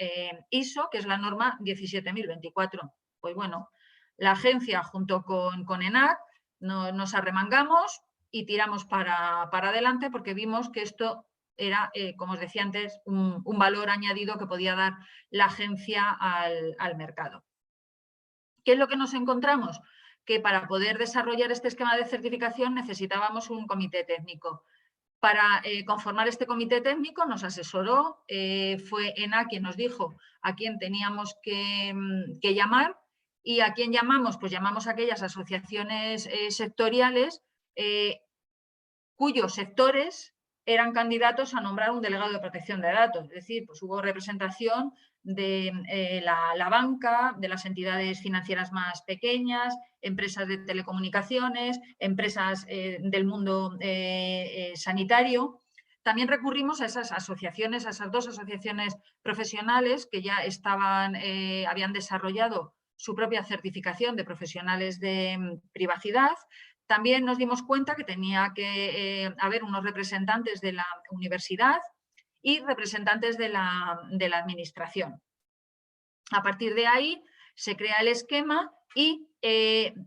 ISO, que es la norma 17024. Pues bueno, la agencia junto con ENAC nos arremangamos y tiramos para adelante porque vimos que esto era, como os decía antes, un valor añadido que podía dar la agencia al mercado. ¿Qué es lo que nos encontramos? Que para poder desarrollar este esquema de certificación necesitábamos un comité técnico. Para conformar este comité técnico nos asesoró, fue ENAC quien nos dijo a quién teníamos que llamar. ¿Y a quién llamamos? Pues llamamos a aquellas asociaciones sectoriales cuyos sectores eran candidatos a nombrar un delegado de protección de datos. Es decir, pues hubo representación de la banca, de las entidades financieras más pequeñas, empresas de telecomunicaciones, empresas del mundo sanitario. También recurrimos a esas asociaciones, a esas 2 asociaciones profesionales que ya habían desarrollado su propia certificación de profesionales de privacidad. También nos dimos cuenta que tenía que haber unos representantes de la universidad y representantes de la administración. A partir de ahí se crea el esquema y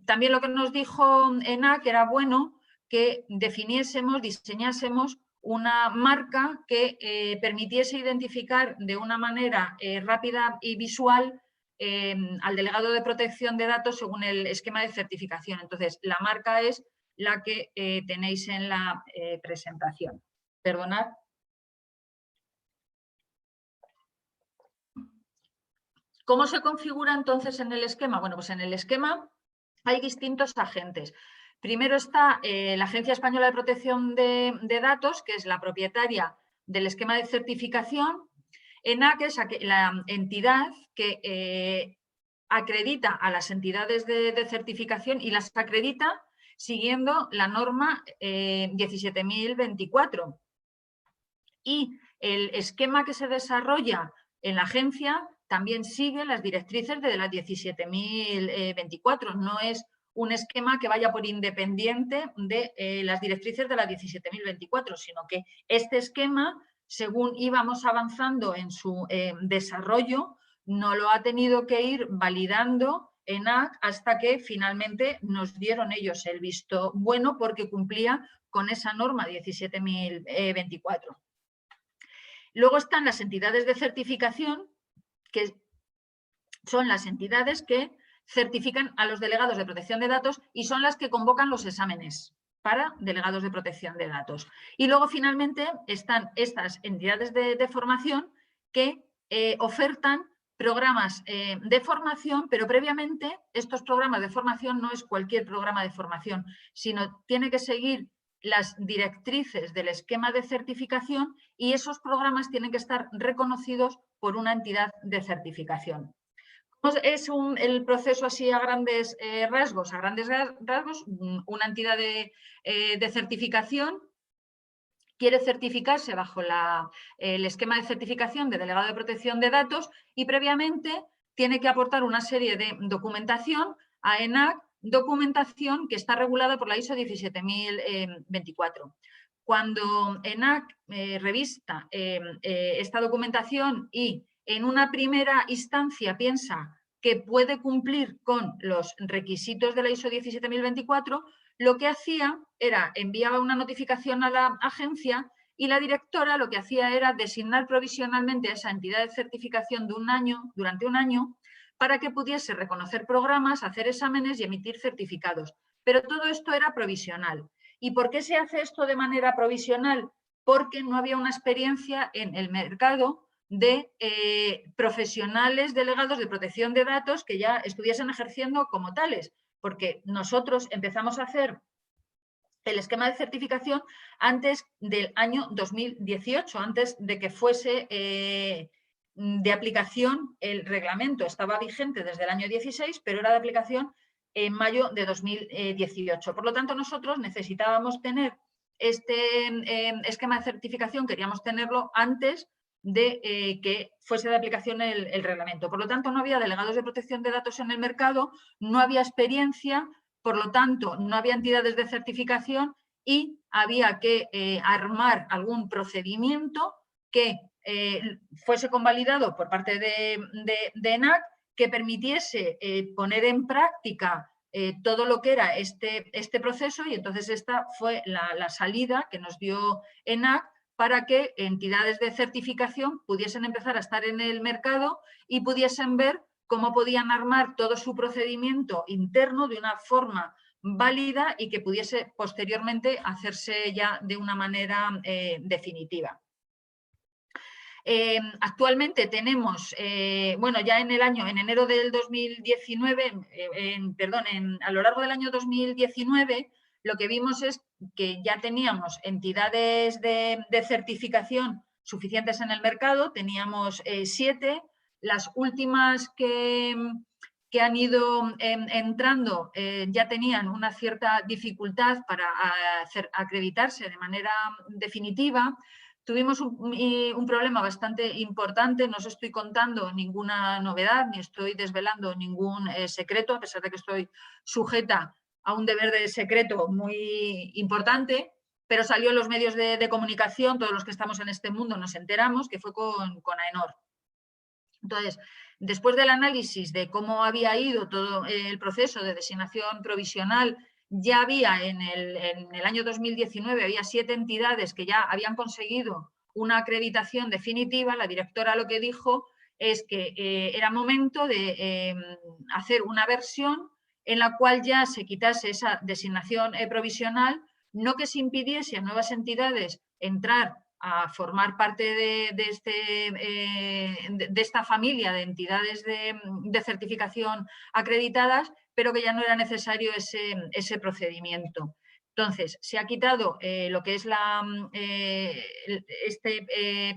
también lo que nos dijo ENAC que era bueno que definiésemos, diseñásemos una marca que permitiese identificar de una manera rápida y visual al delegado de protección de datos según el esquema de certificación. Entonces, la marca es la que tenéis en la presentación. Perdonad. ¿Cómo se configura entonces en el esquema? Bueno, pues en el esquema hay distintos agentes. Primero está la Agencia Española de Protección de Datos, que es la propietaria del esquema de certificación. ENAC es la entidad que acredita a las entidades de certificación y las acredita siguiendo la norma 17.024. Y el esquema que se desarrolla en la agencia también sigue las directrices de la 17.024. No es un esquema que vaya por independiente de las directrices de la 17.024, sino que este esquema, según íbamos avanzando en su desarrollo, no lo ha tenido que ir validando ENAC hasta que finalmente nos dieron ellos el visto bueno porque cumplía con esa norma 17.024. Luego están las entidades de certificación, que son las entidades que certifican a los delegados de protección de datos y son las que convocan los exámenes para delegados de protección de datos. Y luego, finalmente, están estas entidades de formación que ofertan programas de formación, pero previamente estos programas de formación no es cualquier programa de formación, sino tiene que seguir las directrices del esquema de certificación y esos programas tienen que estar reconocidos por una entidad de certificación. ¿Cómo es el proceso así a grandes rasgos? A grandes rasgos, una entidad de certificación quiere certificarse bajo el esquema de certificación de delegado de protección de datos y previamente tiene que aportar una serie de documentación a ENAC, documentación que está regulada por la ISO 17.024. Cuando ENAC revista esta documentación y en una primera instancia piensa que puede cumplir con los requisitos de la ISO 17.024, lo que hacía era enviaba una notificación a la agencia y la directora lo que hacía era designar provisionalmente a esa entidad de certificación durante un año, para que pudiese reconocer programas, hacer exámenes y emitir certificados. Pero todo esto era provisional. ¿Y por qué se hace esto de manera provisional? Porque no había una experiencia en el mercado de profesionales delegados de protección de datos que ya estuviesen ejerciendo como tales, porque nosotros empezamos a hacer el esquema de certificación antes del año 2018, antes de que fuese de aplicación el reglamento. Estaba vigente desde el año 16, pero era de aplicación en mayo de 2018. Por lo tanto, nosotros necesitábamos tener este esquema de certificación, queríamos tenerlo antes de que fuese de aplicación el reglamento. Por lo tanto, no había delegados de protección de datos en el mercado, no había experiencia, por lo tanto, no había entidades de certificación y había que armar algún procedimiento que fuese convalidado por parte de ENAC, que permitiese poner en práctica todo lo que era este proceso, y entonces esta fue la salida que nos dio ENAC para que entidades de certificación pudiesen empezar a estar en el mercado y pudiesen ver cómo podían armar todo su procedimiento interno de una forma válida y que pudiese posteriormente hacerse ya de una manera definitiva. Actualmente tenemos, bueno, ya en enero del 2019, a lo largo del año 2019, lo que vimos es que ya teníamos entidades de certificación suficientes en el mercado, teníamos 7, las últimas que han ido entrando ya tenían una cierta dificultad para acreditarse de manera definitiva. Tuvimos un problema bastante importante, no os estoy contando ninguna novedad, ni estoy desvelando ningún secreto, a pesar de que estoy sujeta a un deber de secreto muy importante, pero salió en los medios de comunicación, todos los que estamos en este mundo nos enteramos, que fue con AENOR. Entonces, después del análisis de cómo había ido todo el proceso de designación provisional ya había en el año 2019, había 7 entidades que ya habían conseguido una acreditación definitiva. La directora lo que dijo es que era momento de hacer una versión en la cual ya se quitase esa designación provisional, no que se impidiese a nuevas entidades entrar a formar parte de esta familia de entidades de certificación acreditadas, pero que ya no era necesario ese procedimiento. Entonces, se ha quitado lo que es este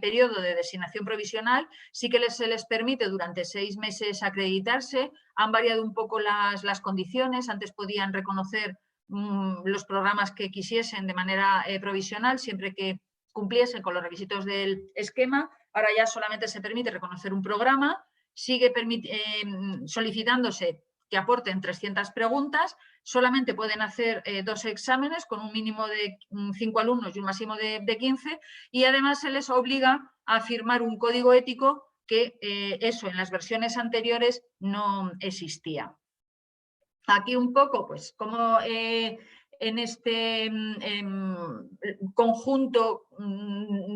periodo de designación provisional. Sí que se les permite durante 6 meses acreditarse. Han variado un poco las condiciones. Antes podían reconocer los programas que quisiesen de manera provisional, siempre que cumpliesen con los requisitos del esquema. Ahora ya solamente se permite reconocer un programa. Sigue solicitándose que aporten 300 preguntas. Solamente pueden hacer 2 exámenes con un mínimo de 5 alumnos y un máximo de 15, y además se les obliga a firmar un código ético que eso en las versiones anteriores no existía. Aquí un poco, pues, como en este conjunto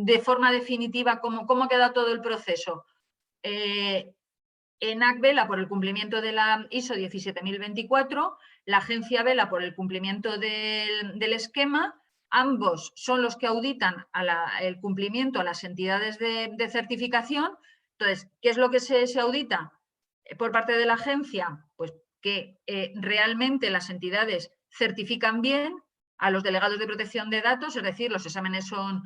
de forma definitiva, cómo ha quedado todo el proceso. ENAC vela por el cumplimiento de la ISO 17024, la agencia vela por el cumplimiento del esquema. Ambos son los que auditan el cumplimiento a las entidades de certificación. Entonces, ¿qué es lo que se audita por parte de la agencia? Pues que realmente las entidades certifican bien a los delegados de protección de datos, es decir, los exámenes son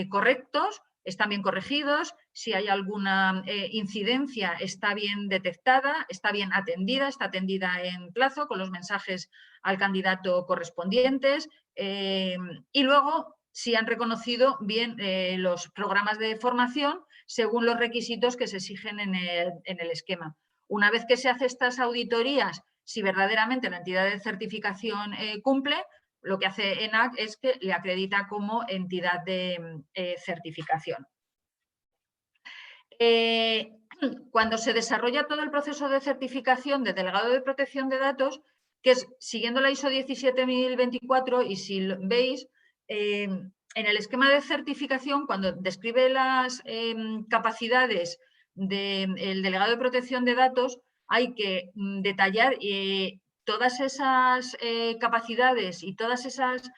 correctos, están bien corregidos, si hay alguna incidencia está bien detectada, está bien atendida, está atendida en plazo con los mensajes al candidato correspondientes, y luego si han reconocido bien los programas de formación según los requisitos que se exigen en el esquema. Una vez que se hacen estas auditorías, si verdaderamente la entidad de certificación cumple, lo que hace ENAC es que le acredita como entidad de certificación. Cuando se desarrolla todo el proceso de certificación de delegado de protección de datos, que es siguiendo la ISO 17024, y si veis, en el esquema de certificación, cuando describe las capacidades del delegado de protección de datos, hay que detallar todas esas capacidades y todas esas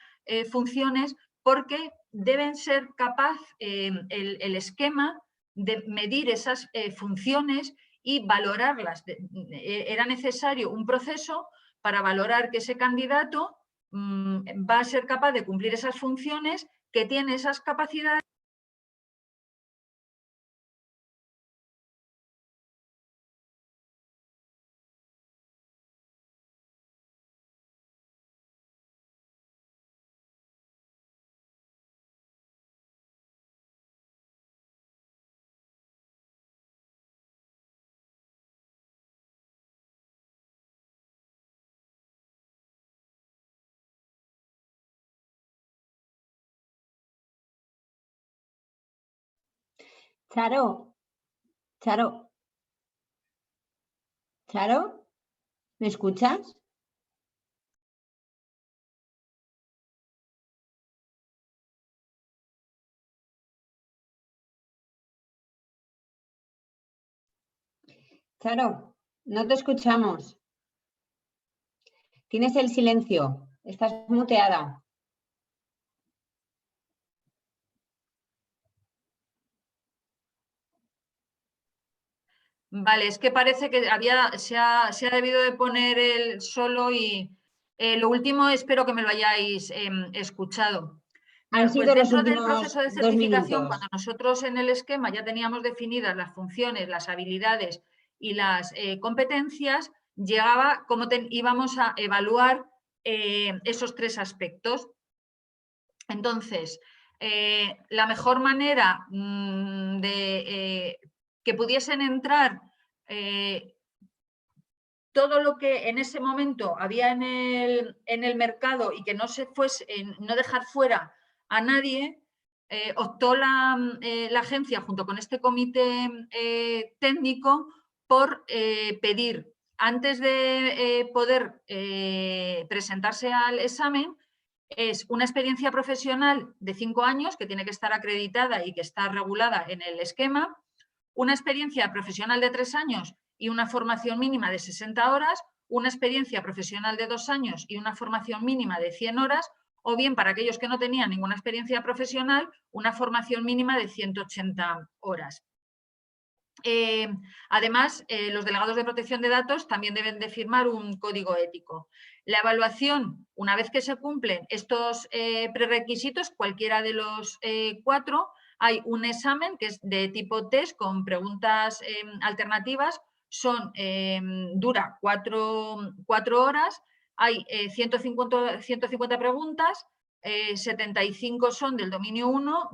funciones, porque deben ser capaz el esquema de medir esas funciones y valorarlas. Era necesario un proceso para valorar que ese candidato va a ser capaz de cumplir esas funciones, que tiene esas capacidades. Charo, ¿me escuchas? Charo, no te escuchamos. Tienes el silencio, estás muteada. Vale, es que parece que se ha debido de poner el solo, y lo último espero que me lo hayáis escuchado. Han Pues sido los dentro del últimos proceso de 2 certificación, minutos. cuando nosotros en el esquema ya teníamos definidas las funciones, las habilidades y las competencias, llegaba cómo íbamos a evaluar esos 3 aspectos. Entonces, la mejor manera de que pudiesen entrar todo lo que en ese momento había en el mercado y que no no dejar fuera a nadie, optó la agencia junto con este comité técnico por pedir antes de poder presentarse al examen, es una experiencia profesional de 5 años que tiene que estar acreditada y que está regulada en el esquema, una experiencia profesional de 3 años y una formación mínima de 60 horas, una experiencia profesional de 2 años y una formación mínima de 100 horas, o bien para aquellos que no tenían ninguna experiencia profesional, una formación mínima de 180 horas. Además, los delegados de protección de datos también deben de firmar un código ético. La evaluación, una vez que se cumplen estos prerequisitos, cualquiera de los 4, hay un examen que es de tipo test con preguntas alternativas, dura 4 horas, hay 150 preguntas, 75 son del dominio 1,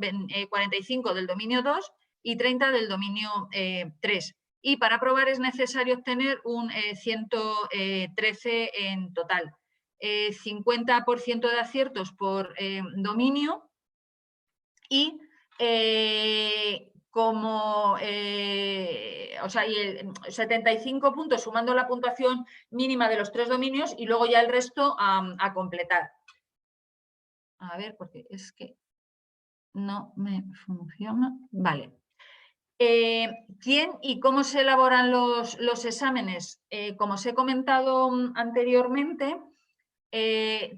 45 del dominio 2 y 30 del dominio 3. Y para aprobar es necesario obtener un 113 en total. 50% de aciertos por dominio y y el 75 puntos sumando la puntuación mínima de los 3 dominios y luego ya el resto a completar. A ver, porque es que no me funciona. Vale. ¿Quién y cómo se elaboran los exámenes? Como os he comentado anteriormente,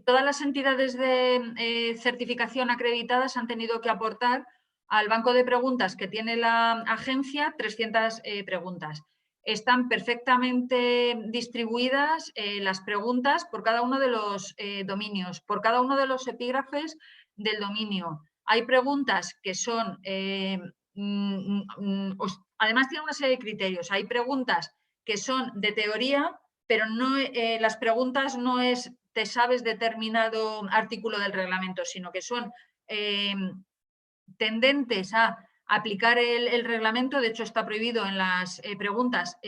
todas las entidades de certificación acreditadas han tenido que aportar al banco de preguntas que tiene la agencia 300 preguntas. Están perfectamente distribuidas las preguntas por cada uno de los dominios, por cada uno de los epígrafes del dominio. Hay preguntas que son... además tiene una serie de criterios. Hay preguntas que son de teoría, pero no, las preguntas no es te sabes determinado artículo del reglamento, sino que son tendentes a aplicar el reglamento. De hecho, está prohibido en las preguntas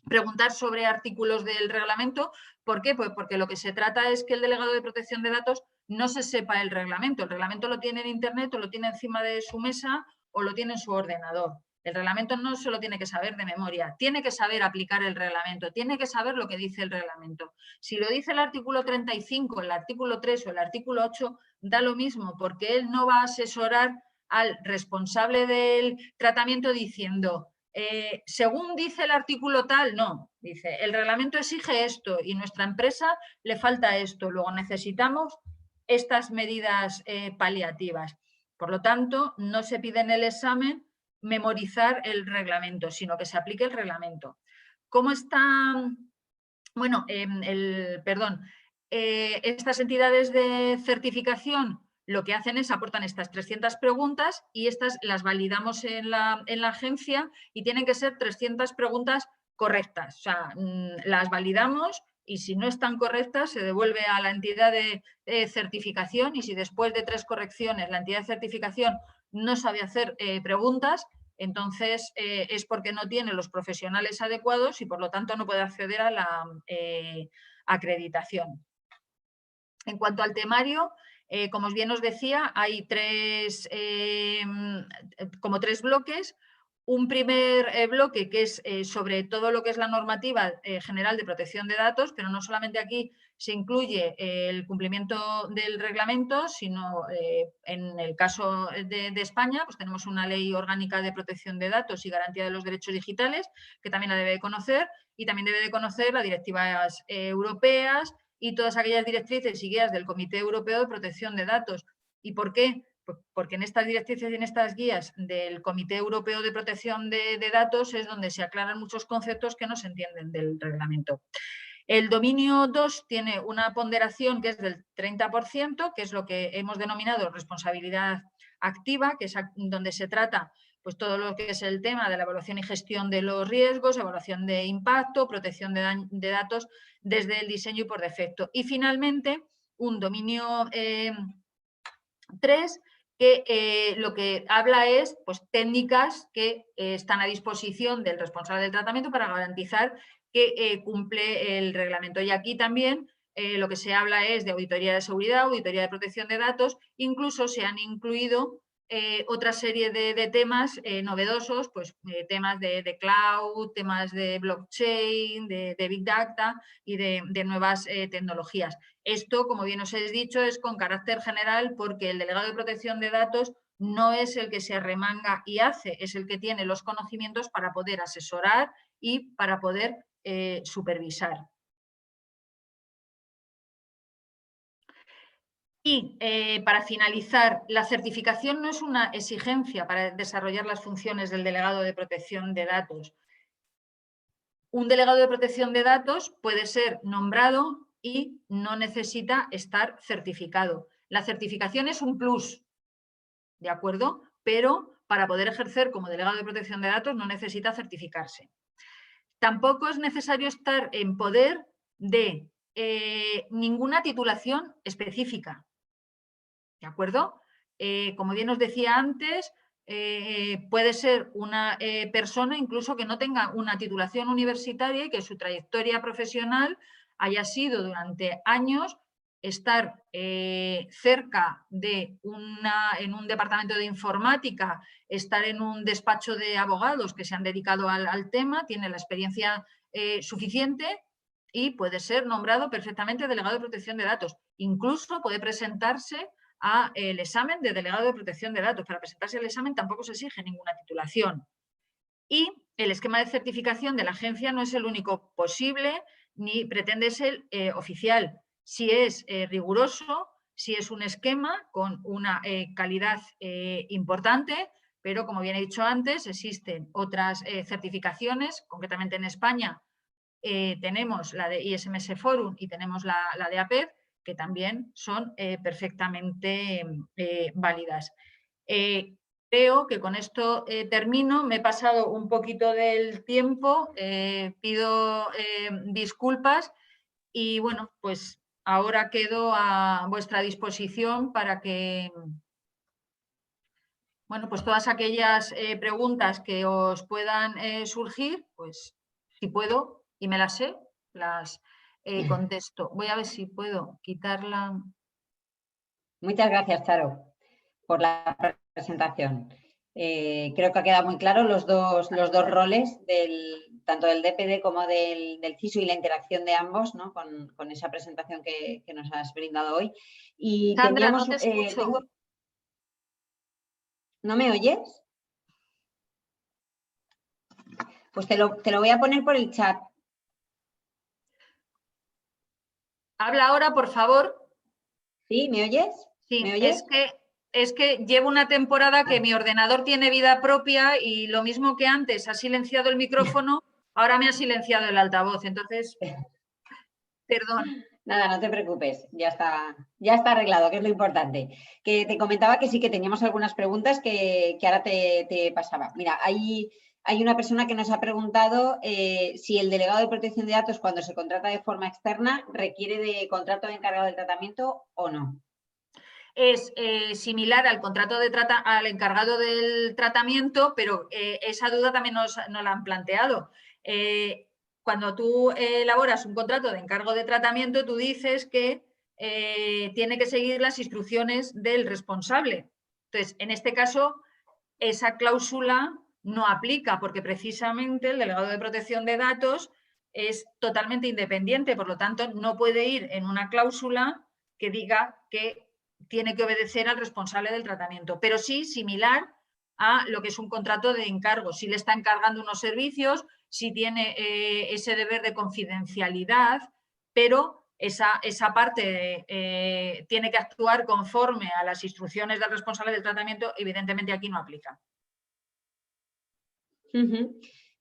preguntar sobre artículos del reglamento. ¿Por qué? Pues porque lo que se trata es que el delegado de protección de datos no se sepa el reglamento. El reglamento lo tiene en internet o lo tiene encima de su mesa o lo tiene en su ordenador. El reglamento no se lo tiene que saber de memoria, tiene que saber aplicar el reglamento, tiene que saber lo que dice el reglamento. Si lo dice el artículo 35, el artículo 3 o el artículo 8, da lo mismo, porque él no va a asesorar al responsable del tratamiento diciendo según dice el artículo tal, no, dice el reglamento exige esto y nuestra empresa le falta esto, luego necesitamos estas medidas paliativas. Por lo tanto, no se pide en el examen memorizar el reglamento, sino que se aplique el reglamento. ¿Cómo está? Bueno, estas entidades de certificación lo que hacen es aportan estas 300 preguntas y estas las validamos en la agencia y tienen que ser 300 preguntas correctas. O sea, las validamos y si no están correctas se devuelve a la entidad de certificación y si después de 3 correcciones la entidad de certificación no sabe hacer preguntas, entonces es porque no tiene los profesionales adecuados y por lo tanto no puede acceder a la acreditación. En cuanto al temario, como bien os decía, hay 3 bloques. Un primer bloque que es sobre todo lo que es la normativa general de protección de datos, pero no solamente aquí se incluye el cumplimiento del reglamento, sino en el caso de España, pues tenemos una ley orgánica de protección de datos y garantía de los derechos digitales, que también la debe de conocer, y también debe de conocer las directivas europeas y todas aquellas directrices y guías del Comité Europeo de Protección de Datos. ¿Y por qué? Porque en estas directrices y en estas guías del Comité Europeo de Protección de Datos es donde se aclaran muchos conceptos que no se entienden del reglamento. El dominio 2 tiene una ponderación que es del 30%, que es lo que hemos denominado responsabilidad activa, que es donde se trata pues todo lo que es el tema de la evaluación y gestión de los riesgos, evaluación de impacto, protección de datos desde el diseño y por defecto. Y finalmente, un dominio 3, que lo que habla es pues, técnicas que están a disposición del responsable del tratamiento para garantizar que cumple el reglamento. Y aquí también lo que se habla es de auditoría de seguridad, auditoría de protección de datos, incluso se han incluido otra serie de temas novedosos, pues temas de cloud, temas de blockchain, de big data y de nuevas tecnologías. Esto, como bien os he dicho, es con carácter general porque el delegado de protección de datos no es el que se arremanga y hace, es el que tiene los conocimientos para poder asesorar y para poder supervisar. Y para finalizar, la certificación no es una exigencia para desarrollar las funciones del delegado de protección de datos. Un delegado de protección de datos puede ser nombrado y no necesita estar certificado. La certificación es un plus, ¿de acuerdo? Pero para poder ejercer como delegado de protección de datos no necesita certificarse. Tampoco es necesario estar en poder de ninguna titulación específica. ¿De acuerdo? Como bien os decía antes, puede ser una persona incluso que no tenga una titulación universitaria y que su trayectoria profesional haya sido durante años estar cerca de en un departamento de informática, estar en un despacho de abogados que se han dedicado al tema, tiene la experiencia suficiente y puede ser nombrado perfectamente delegado de protección de datos. Incluso puede presentarse el examen de delegado de protección de datos. Para presentarse al examen tampoco se exige ninguna titulación. Y el esquema de certificación de la agencia no es el único posible ni pretende ser oficial. Si es riguroso, si es un esquema con una calidad importante, pero como bien he dicho antes, existen otras certificaciones, concretamente en España tenemos la de ISMS Forum y tenemos la de APED, que también son perfectamente válidas. Creo que con esto termino. Me he pasado un poquito del tiempo, pido disculpas y bueno, pues ahora quedo a vuestra disposición para que, bueno, pues todas aquellas preguntas que os puedan surgir, pues si puedo y me las sé, las contesto. Voy a ver si puedo quitarla. Muchas gracias, Charo, por la presentación. Creo que ha quedado muy claro los dos roles, tanto del DPD como del CISO y la interacción de ambos, ¿no? con esa presentación que nos has brindado hoy. Y Sandra, teníamos, no te escucho. ¿No me oyes? Pues te lo voy a poner por el chat. Habla ahora, por favor. ¿Sí? ¿Me oyes? Sí, ¿Me oyes? es que llevo una temporada que mi ordenador tiene vida propia y lo mismo que antes ha silenciado el micrófono, ahora me ha silenciado el altavoz. Entonces, perdón. Nada, no te preocupes, ya está arreglado, que es lo importante. Que te comentaba que sí que teníamos algunas preguntas que ahora te pasaba. Mira, hay una persona que nos ha preguntado si el delegado de protección de datos, cuando se contrata de forma externa, requiere de contrato de encargado del tratamiento o no. Es similar al contrato al encargado del tratamiento, pero esa duda también nos la han planteado. Cuando tú elaboras un contrato de encargo de tratamiento, tú dices que tiene que seguir las instrucciones del responsable. Entonces, en este caso, esa cláusula no aplica porque precisamente el delegado de protección de datos es totalmente independiente, por lo tanto, no puede ir en una cláusula que diga que tiene que obedecer al responsable del tratamiento, pero sí similar a lo que es un contrato de encargo. Si le está encargando unos servicios, si tiene ese deber de confidencialidad, pero esa parte tiene que actuar conforme a las instrucciones del responsable del tratamiento, evidentemente aquí no aplica.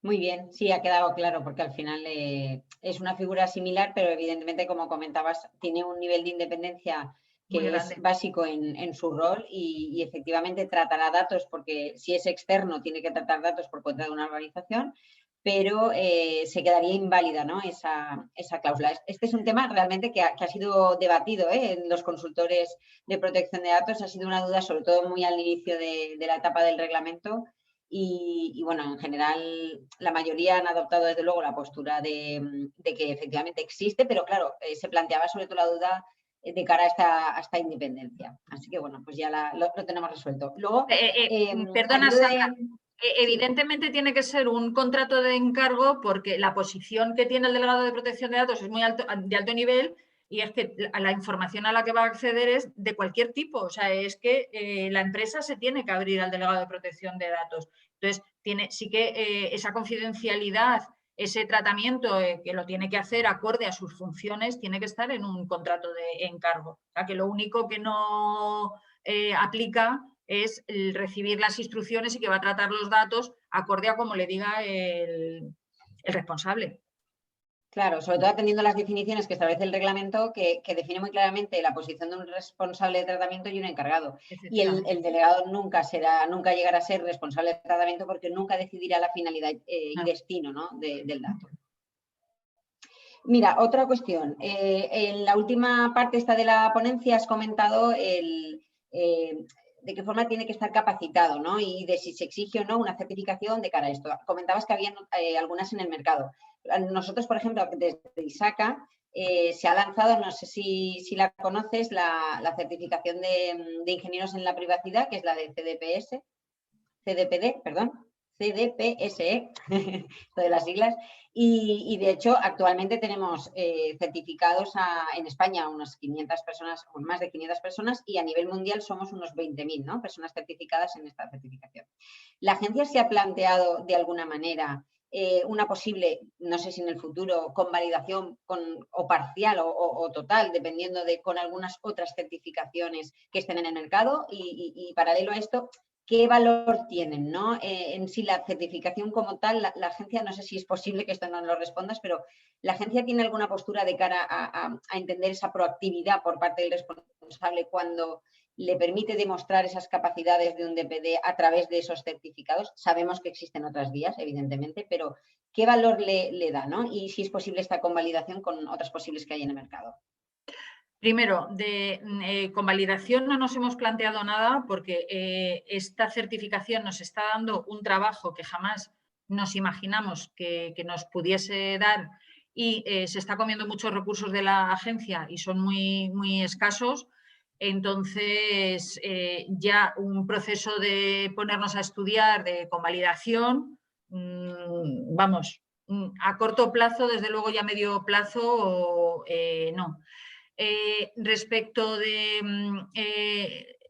Muy bien, sí, ha quedado claro porque al final es una figura similar, pero evidentemente, como comentabas, tiene un nivel de independencia que es básico en su rol y efectivamente tratará datos porque si es externo tiene que tratar datos por cuenta de una organización, pero se quedaría inválida, ¿no? esa cláusula. Este es un tema realmente que ha sido debatido en los consultores de protección de datos, ha sido una duda sobre todo muy al inicio de la etapa del reglamento. Y bueno, en general la mayoría han adoptado desde luego la postura de que efectivamente existe, pero claro, se planteaba sobre todo la duda de cara a esta independencia. Así que bueno, pues ya lo tenemos resuelto. Luego, perdona, Sandra, sí. Evidentemente tiene que ser un contrato de encargo porque la posición que tiene el delegado de protección de datos es muy de alto nivel y es que la información a la que va a acceder es de cualquier tipo. O sea, es que la empresa se tiene que abrir al delegado de protección de datos. Entonces, sí que esa confidencialidad, ese tratamiento que lo tiene que hacer acorde a sus funciones, tiene que estar en un contrato de encargo. O sea, que lo único que no aplica es el recibir las instrucciones y que va a tratar los datos acorde a como le diga el responsable. Claro, sobre todo atendiendo las definiciones que establece el reglamento, que define muy claramente la posición de un responsable de tratamiento y un encargado. Y el delegado nunca llegará a ser responsable de tratamiento porque nunca decidirá la finalidad y destino, ¿no?, del dato. Mira, otra cuestión. En la última parte esta de la ponencia has comentado de qué forma tiene que estar capacitado, ¿no?, y de si se exige o no una certificación de cara a esto. Comentabas que había algunas en el mercado. Nosotros, por ejemplo, desde ISACA se ha lanzado, no sé si la conoces, la certificación de ingenieros en la privacidad, que es la de CDPD, CDPSE, esto de las siglas, y de hecho actualmente tenemos certificados en España unas 500 personas, o más de 500 personas, y a nivel mundial somos unos 20.000, ¿no?, personas certificadas en esta certificación. ¿La agencia se ha planteado de alguna manera una posible, no sé si en el futuro, convalidación o parcial o total, dependiendo de con algunas otras certificaciones que estén en el mercado? Y paralelo a esto, ¿qué valor tienen, ¿no? En sí la certificación como tal, la agencia, no sé si es posible que esto no lo respondas, pero ¿la agencia tiene alguna postura de cara a entender esa proactividad por parte del responsable cuando le permite demostrar esas capacidades de un DPD a través de esos certificados? Sabemos que existen otras vías, evidentemente, pero ¿qué valor le da, ¿no? Y si es posible esta convalidación con otras posibles que hay en el mercado. Primero, de convalidación no nos hemos planteado nada porque esta certificación nos está dando un trabajo que jamás nos imaginamos que nos pudiese dar y se está comiendo muchos recursos de la agencia y son muy, muy escasos. Entonces, ya un proceso de ponernos a estudiar de convalidación, vamos, a corto plazo, desde luego ya a medio plazo, no. Respecto de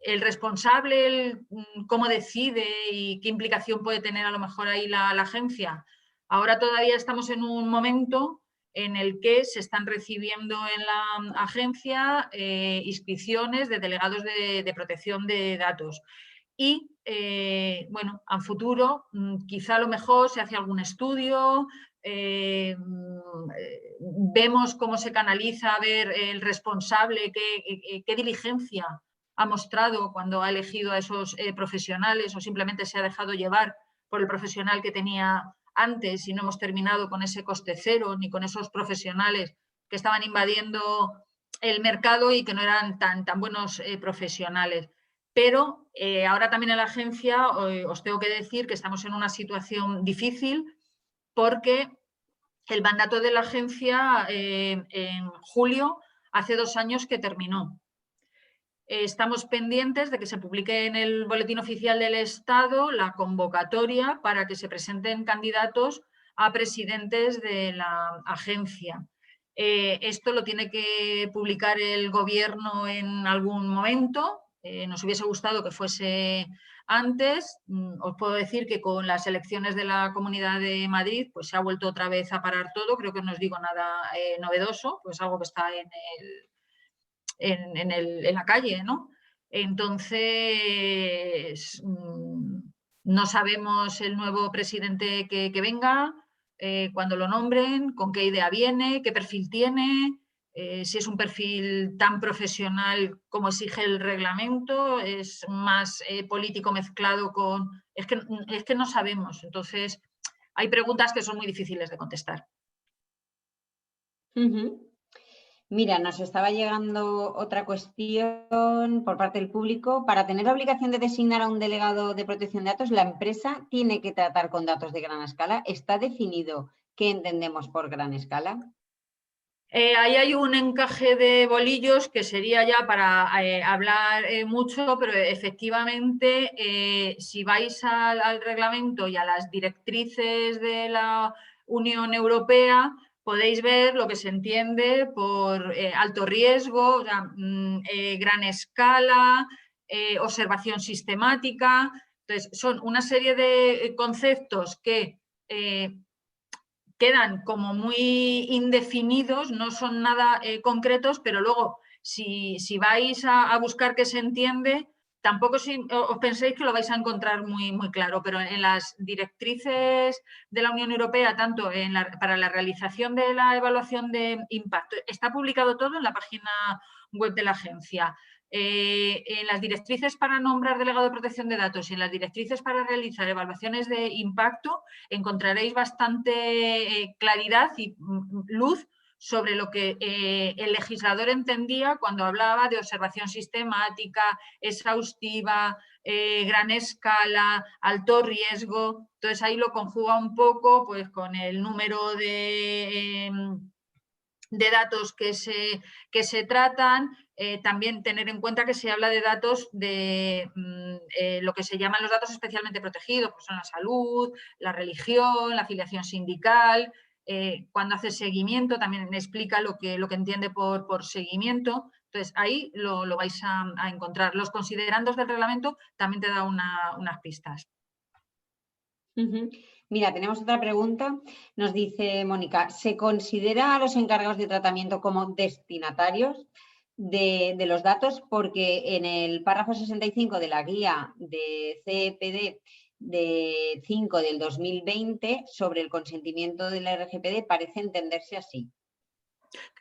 el responsable, cómo decide y qué implicación puede tener a lo mejor ahí la agencia. Ahora todavía estamos en un momento en el que se están recibiendo en la agencia inscripciones de delegados de protección de datos. Y, bueno, a futuro quizá a lo mejor se hace algún estudio, vemos cómo se canaliza a ver el responsable, qué diligencia ha mostrado cuando ha elegido a esos profesionales o simplemente se ha dejado llevar por el profesional que tenía antes y no hemos terminado con ese coste cero ni con esos profesionales que estaban invadiendo el mercado y que no eran tan buenos profesionales. Pero ahora también en la agencia os tengo que decir que estamos en una situación difícil porque el mandato de la agencia en julio, hace 2 años que terminó. Estamos pendientes de que se publique en el Boletín Oficial del Estado la convocatoria para que se presenten candidatos a presidentes de la agencia. Esto lo tiene que publicar el Gobierno en algún momento. Nos hubiese gustado que fuese antes. Os puedo decir que con las elecciones de la Comunidad de Madrid pues se ha vuelto otra vez a parar todo. Creo que no os digo nada novedoso, pues algo que está en la calle, ¿no? Entonces, no sabemos el nuevo presidente que venga, cuándo lo nombren, con qué idea viene, qué perfil tiene, si es un perfil tan profesional como exige el reglamento, es más político mezclado con... Es que no sabemos. Entonces, hay preguntas que son muy difíciles de contestar. Mira, nos estaba llegando otra cuestión por parte del público. Para tener la obligación de designar a un delegado de protección de datos, la empresa tiene que tratar con datos de gran escala. ¿Está definido qué entendemos por gran escala? Ahí hay un encaje de bolillos que sería ya para hablar mucho, pero efectivamente si vais al reglamento y a las directrices de la Unión Europea, podéis ver lo que se entiende por alto riesgo, o sea, gran escala, observación sistemática. Entonces, son una serie de conceptos que quedan como muy indefinidos, no son nada concretos, pero luego si vais a buscar qué se entiende, tampoco os penséis que lo vais a encontrar muy, muy claro, pero en las directrices de la Unión Europea, tanto para la realización de la evaluación de impacto, está publicado todo en la página web de la agencia. En las directrices para nombrar delegado de protección de datos y en las directrices para realizar evaluaciones de impacto encontraréis bastante claridad y luz sobre lo que el legislador entendía cuando hablaba de observación sistemática, exhaustiva, gran escala, alto riesgo. Entonces ahí lo conjuga un poco pues, con el número de datos que se tratan. También tener en cuenta que se habla de datos de lo que se llaman los datos especialmente protegidos, pues son la salud, la religión, la afiliación sindical. Cuando hace seguimiento también explica lo que entiende por seguimiento. Entonces ahí lo vais a encontrar. Los considerandos del reglamento también te da unas pistas. Mira, tenemos otra pregunta. Nos dice Mónica, ¿se considera a los encargados de tratamiento como destinatarios de los datos? Porque en el párrafo 65 de la guía de CEPD de 5 del 2020 sobre el consentimiento de la RGPD parece entenderse así.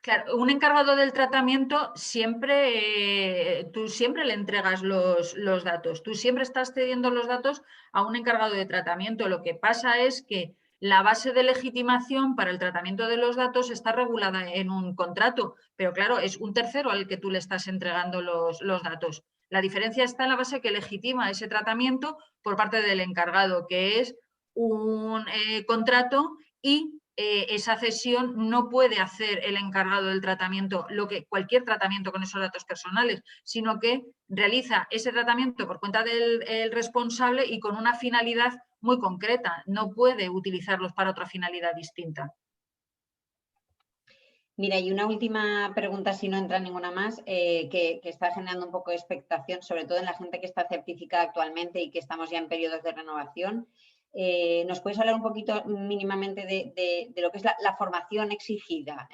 Claro, un encargado del tratamiento tú siempre le entregas los datos, tú siempre estás cediendo los datos a un encargado de tratamiento. Lo que pasa es que la base de legitimación para el tratamiento de los datos está regulada en un contrato, pero claro, es un tercero al que tú le estás entregando los datos. La diferencia está en la base que legitima ese tratamiento por parte del encargado, que es un contrato y esa cesión no puede hacer el encargado del tratamiento cualquier tratamiento con esos datos personales, sino que realiza ese tratamiento por cuenta del responsable y con una finalidad muy concreta. No puede utilizarlos para otra finalidad distinta. Mira, y una última pregunta, si no entra ninguna más, que está generando un poco de expectación, sobre todo en la gente que está certificada actualmente y que estamos ya en periodos de renovación. ¿Nos puedes hablar un poquito mínimamente de lo que es la formación exigida?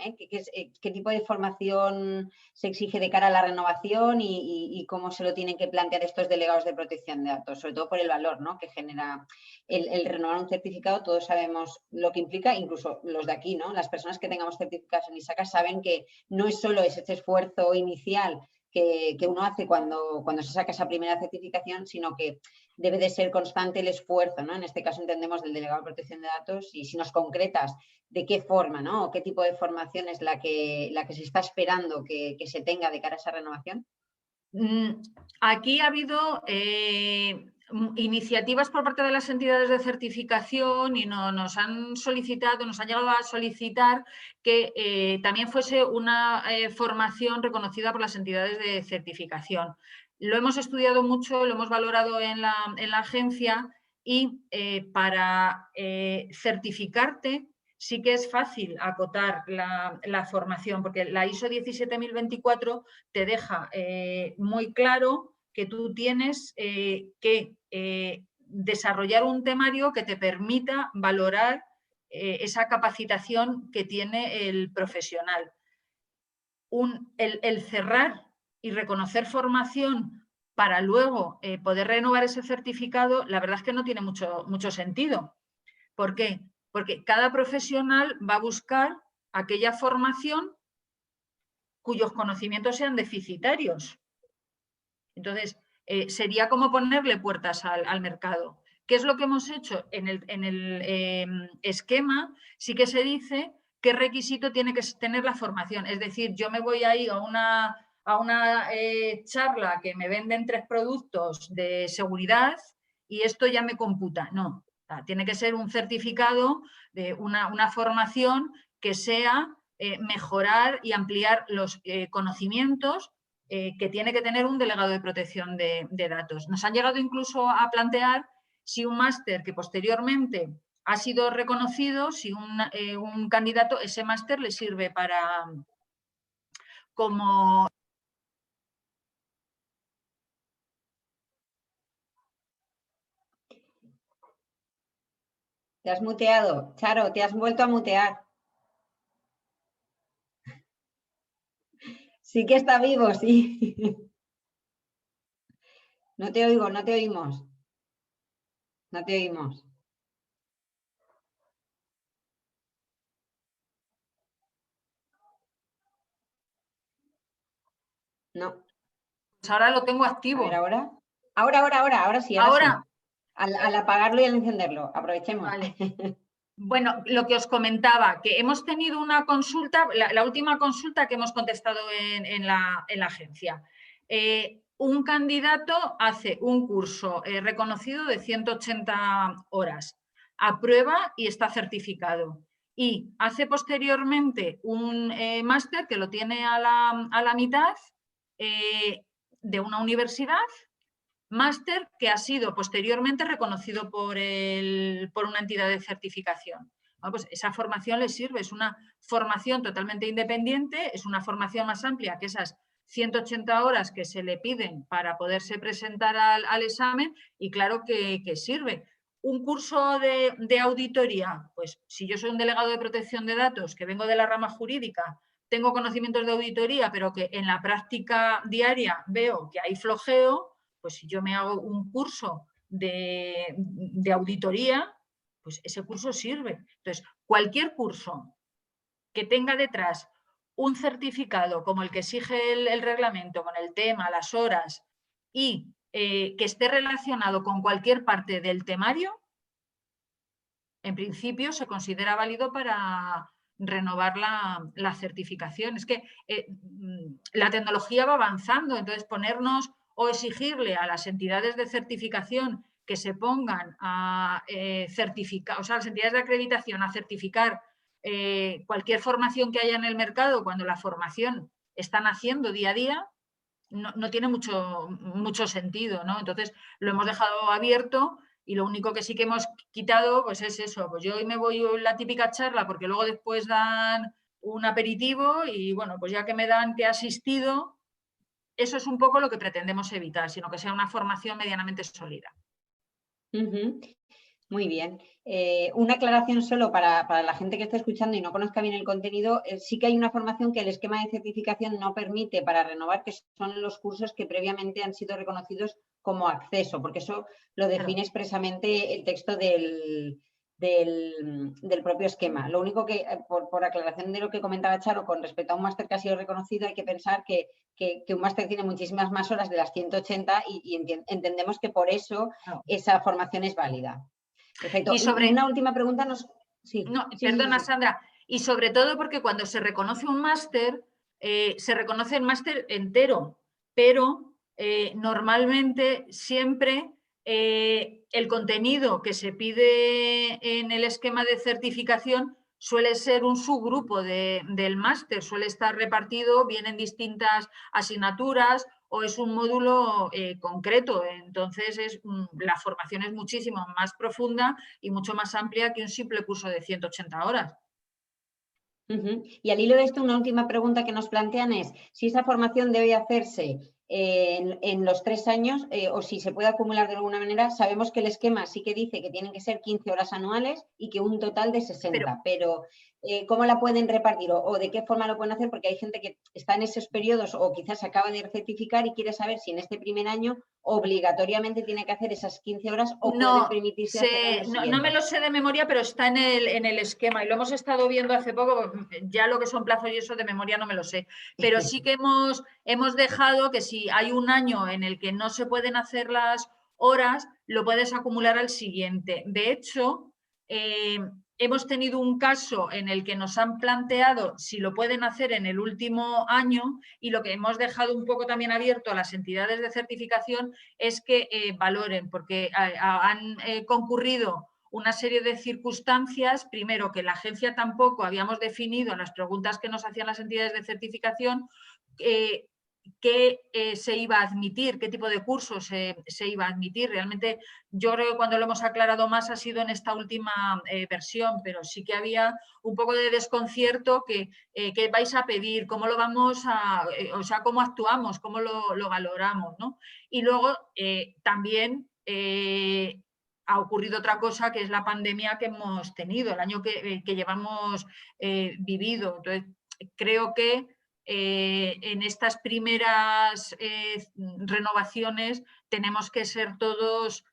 ¿Qué tipo de formación se exige de cara a la renovación y cómo se lo tienen que plantear estos delegados de protección de datos? Sobre todo por el valor, ¿no?, que genera el renovar un certificado. Todos sabemos lo que implica, incluso los de aquí, ¿no? Las personas que tengamos certificados en ISACA saben que no es solo ese esfuerzo inicial que uno hace cuando se saca esa primera certificación, sino que debe de ser constante el esfuerzo, ¿no? En este caso entendemos del delegado de protección de datos, y si nos concretas de qué forma, ¿no?, o qué tipo de formación es la que se está esperando que se tenga de cara a esa renovación. Aquí ha habido iniciativas por parte de las entidades de certificación y nos han llegado a solicitar que también fuese una formación reconocida por las entidades de certificación. Lo hemos estudiado mucho, lo hemos valorado en la agencia y para certificarte sí que es fácil acotar la formación, porque la ISO 17024 te deja muy claro que tú tienes que desarrollar un temario que te permita valorar esa capacitación que tiene el profesional. El cerrar y reconocer formación para luego poder renovar ese certificado, la verdad es que no tiene mucho sentido. ¿Por qué? Porque cada profesional va a buscar aquella formación cuyos conocimientos sean deficitarios. Entonces, sería como ponerle puertas al mercado. ¿Qué es lo que hemos hecho? En el esquema sí que se dice qué requisito tiene que tener la formación. Es decir, yo me voy a ir a una charla que me venden 3 productos de seguridad y esto ya me computa. No, tiene que ser un certificado de una formación que sea mejorar y ampliar los conocimientos que tiene que tener un delegado de protección de datos. Nos han llegado incluso a plantear si un máster que posteriormente ha sido reconocido, si un candidato, ese máster le sirve para como... Te has muteado, Charo, te has vuelto a mutear. Sí que está vivo, sí. No te oigo, no te oímos. No te oímos. No. Pues ahora lo tengo A activo. ver, ahora. Ahora sí, Ahora. Sí. Al apagarlo y al encenderlo. Aprovechemos. Vale. Bueno, lo que os comentaba, que hemos tenido una consulta, la última consulta que hemos contestado en la agencia. Un candidato hace un curso reconocido de 180 horas, aprueba y está certificado. Y hace posteriormente un máster que lo tiene a la mitad de una universidad, máster que ha sido posteriormente reconocido por una entidad de certificación. Bueno, pues esa formación le sirve, es una formación totalmente independiente, es una formación más amplia que esas 180 horas que se le piden para poderse presentar al examen y claro que sirve. Un curso de auditoría, pues si yo soy un delegado de protección de datos que vengo de la rama jurídica, tengo conocimientos de auditoría, pero que en la práctica diaria veo que hay flojeo, pues si yo me hago un curso de auditoría, pues ese curso sirve. Entonces, cualquier curso que tenga detrás un certificado como el que exige el reglamento, con el tema, las horas, y que esté relacionado con cualquier parte del temario, en principio se considera válido para renovar la certificación. Es que la tecnología va avanzando, entonces ponernos o exigirle a las entidades de certificación que se pongan a certificar, o sea, las entidades de acreditación a certificar cualquier formación que haya en el mercado cuando la formación están haciendo día a día, no tiene mucho sentido, ¿no? Entonces lo hemos dejado abierto y lo único que sí que hemos quitado pues es eso, pues yo hoy me voy a la típica charla porque luego después dan un aperitivo y bueno, pues ya que me dan que he asistido, eso es un poco lo que pretendemos evitar, sino que sea una formación medianamente sólida. Muy bien. Una aclaración solo para la gente que está escuchando y no conozca bien el contenido. Sí que hay una formación que el esquema de certificación no permite para renovar, que son los cursos que previamente han sido reconocidos como acceso, porque eso lo define expresamente el texto del propio esquema. Lo único que, por aclaración de lo que comentaba Charo, con respecto a un máster que ha sido reconocido, hay que pensar que un máster tiene muchísimas más horas de las 180 y entendemos que por eso esa formación es válida. Perfecto. Y una última pregunta Sí. Perdona, Sandra. Y sobre todo porque cuando se reconoce un máster, se reconoce el máster entero, pero normalmente siempre el contenido que se pide en el esquema de certificación suele ser un subgrupo del máster, suele estar repartido bien en distintas asignaturas o es un módulo concreto. Entonces, la formación es muchísimo más profunda y mucho más amplia que un simple curso de 180 horas. Y al hilo de esto, una última pregunta que nos plantean es si esa formación debe hacerse en los 3 años o si se puede acumular de alguna manera. Sabemos que el esquema sí que dice que tienen que ser 15 horas anuales y que un total de 60, pero ¿cómo la pueden repartir o de qué forma lo pueden hacer? Porque hay gente que está en esos periodos o quizás acaba de certificar y quiere saber si en este primer año obligatoriamente tiene que hacer esas 15 horas o puede permitirse hacerlo. No me lo sé de memoria, pero está en el esquema y lo hemos estado viendo hace poco. Ya lo que son plazos y eso de memoria no me lo sé, pero sí que hemos dejado que si hay un año en el que no se pueden hacer las horas, lo puedes acumular al siguiente. De hecho, hemos tenido un caso en el que nos han planteado si lo pueden hacer en el último año y lo que hemos dejado un poco también abierto a las entidades de certificación es que valoren, porque han concurrido una serie de circunstancias, primero que la agencia tampoco habíamos definido en las preguntas que nos hacían las entidades de certificación qué se iba a admitir, qué tipo de cursos se iba a admitir. Realmente yo creo que cuando lo hemos aclarado más ha sido en esta última versión, pero sí que había un poco de desconcierto qué vais a pedir, cómo lo vamos a, o sea, cómo actuamos, cómo lo valoramos, ¿no? Y luego también ha ocurrido otra cosa, que es la pandemia que hemos tenido, el año que llevamos vivido. Entonces, creo que en estas primeras renovaciones tenemos que ser todos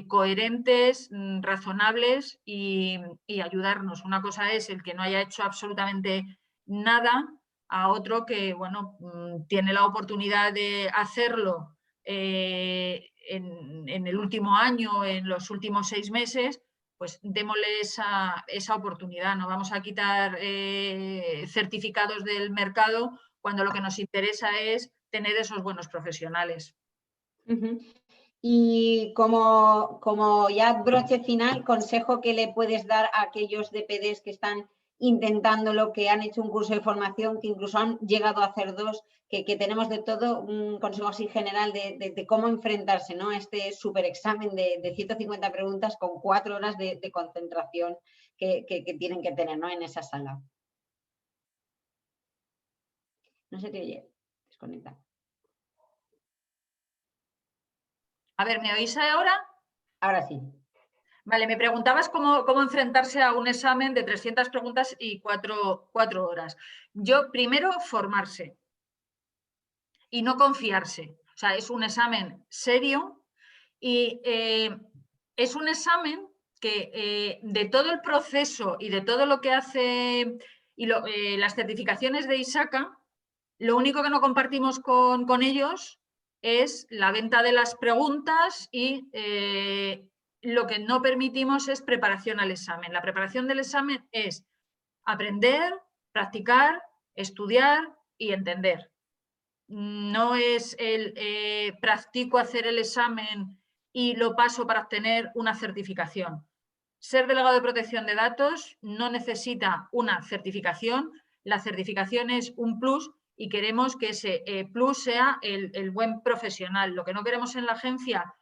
coherentes, razonables y ayudarnos. Una cosa es el que no haya hecho absolutamente nada, a otro que, bueno, tiene la oportunidad de hacerlo en el último año, en los últimos 6 meses, pues démosle esa oportunidad. No vamos a quitar certificados del mercado cuando lo que nos interesa es tener esos buenos profesionales. Y como ya broche final, consejo que le puedes dar a aquellos DPDs que están intentándolo, que han hecho un curso de formación, que incluso han llegado a hacer 2, que tenemos de todo, un consejo así general de cómo enfrentarse, ¿no?, a este super examen de 150 preguntas con 4 horas de concentración que tienen que tener, ¿no?, en esa sala. No se te oye, desconecta. A ver, ¿me oís ahora? Ahora sí. Vale, me preguntabas cómo enfrentarse a un examen de 300 preguntas y 4 horas. Yo, primero, formarse y no confiarse. O sea, es un examen serio y es un examen que de todo el proceso y de todo lo que hace y las certificaciones de ISACA, lo único que no compartimos con ellos es la venta de las preguntas y lo que no permitimos es preparación al examen. La preparación del examen es aprender, practicar, estudiar y entender. No es el practico hacer el examen y lo paso para obtener una certificación. Ser delegado de protección de datos no necesita una certificación. La certificación es un plus y queremos que ese plus sea el buen profesional. Lo que no queremos en la agencia,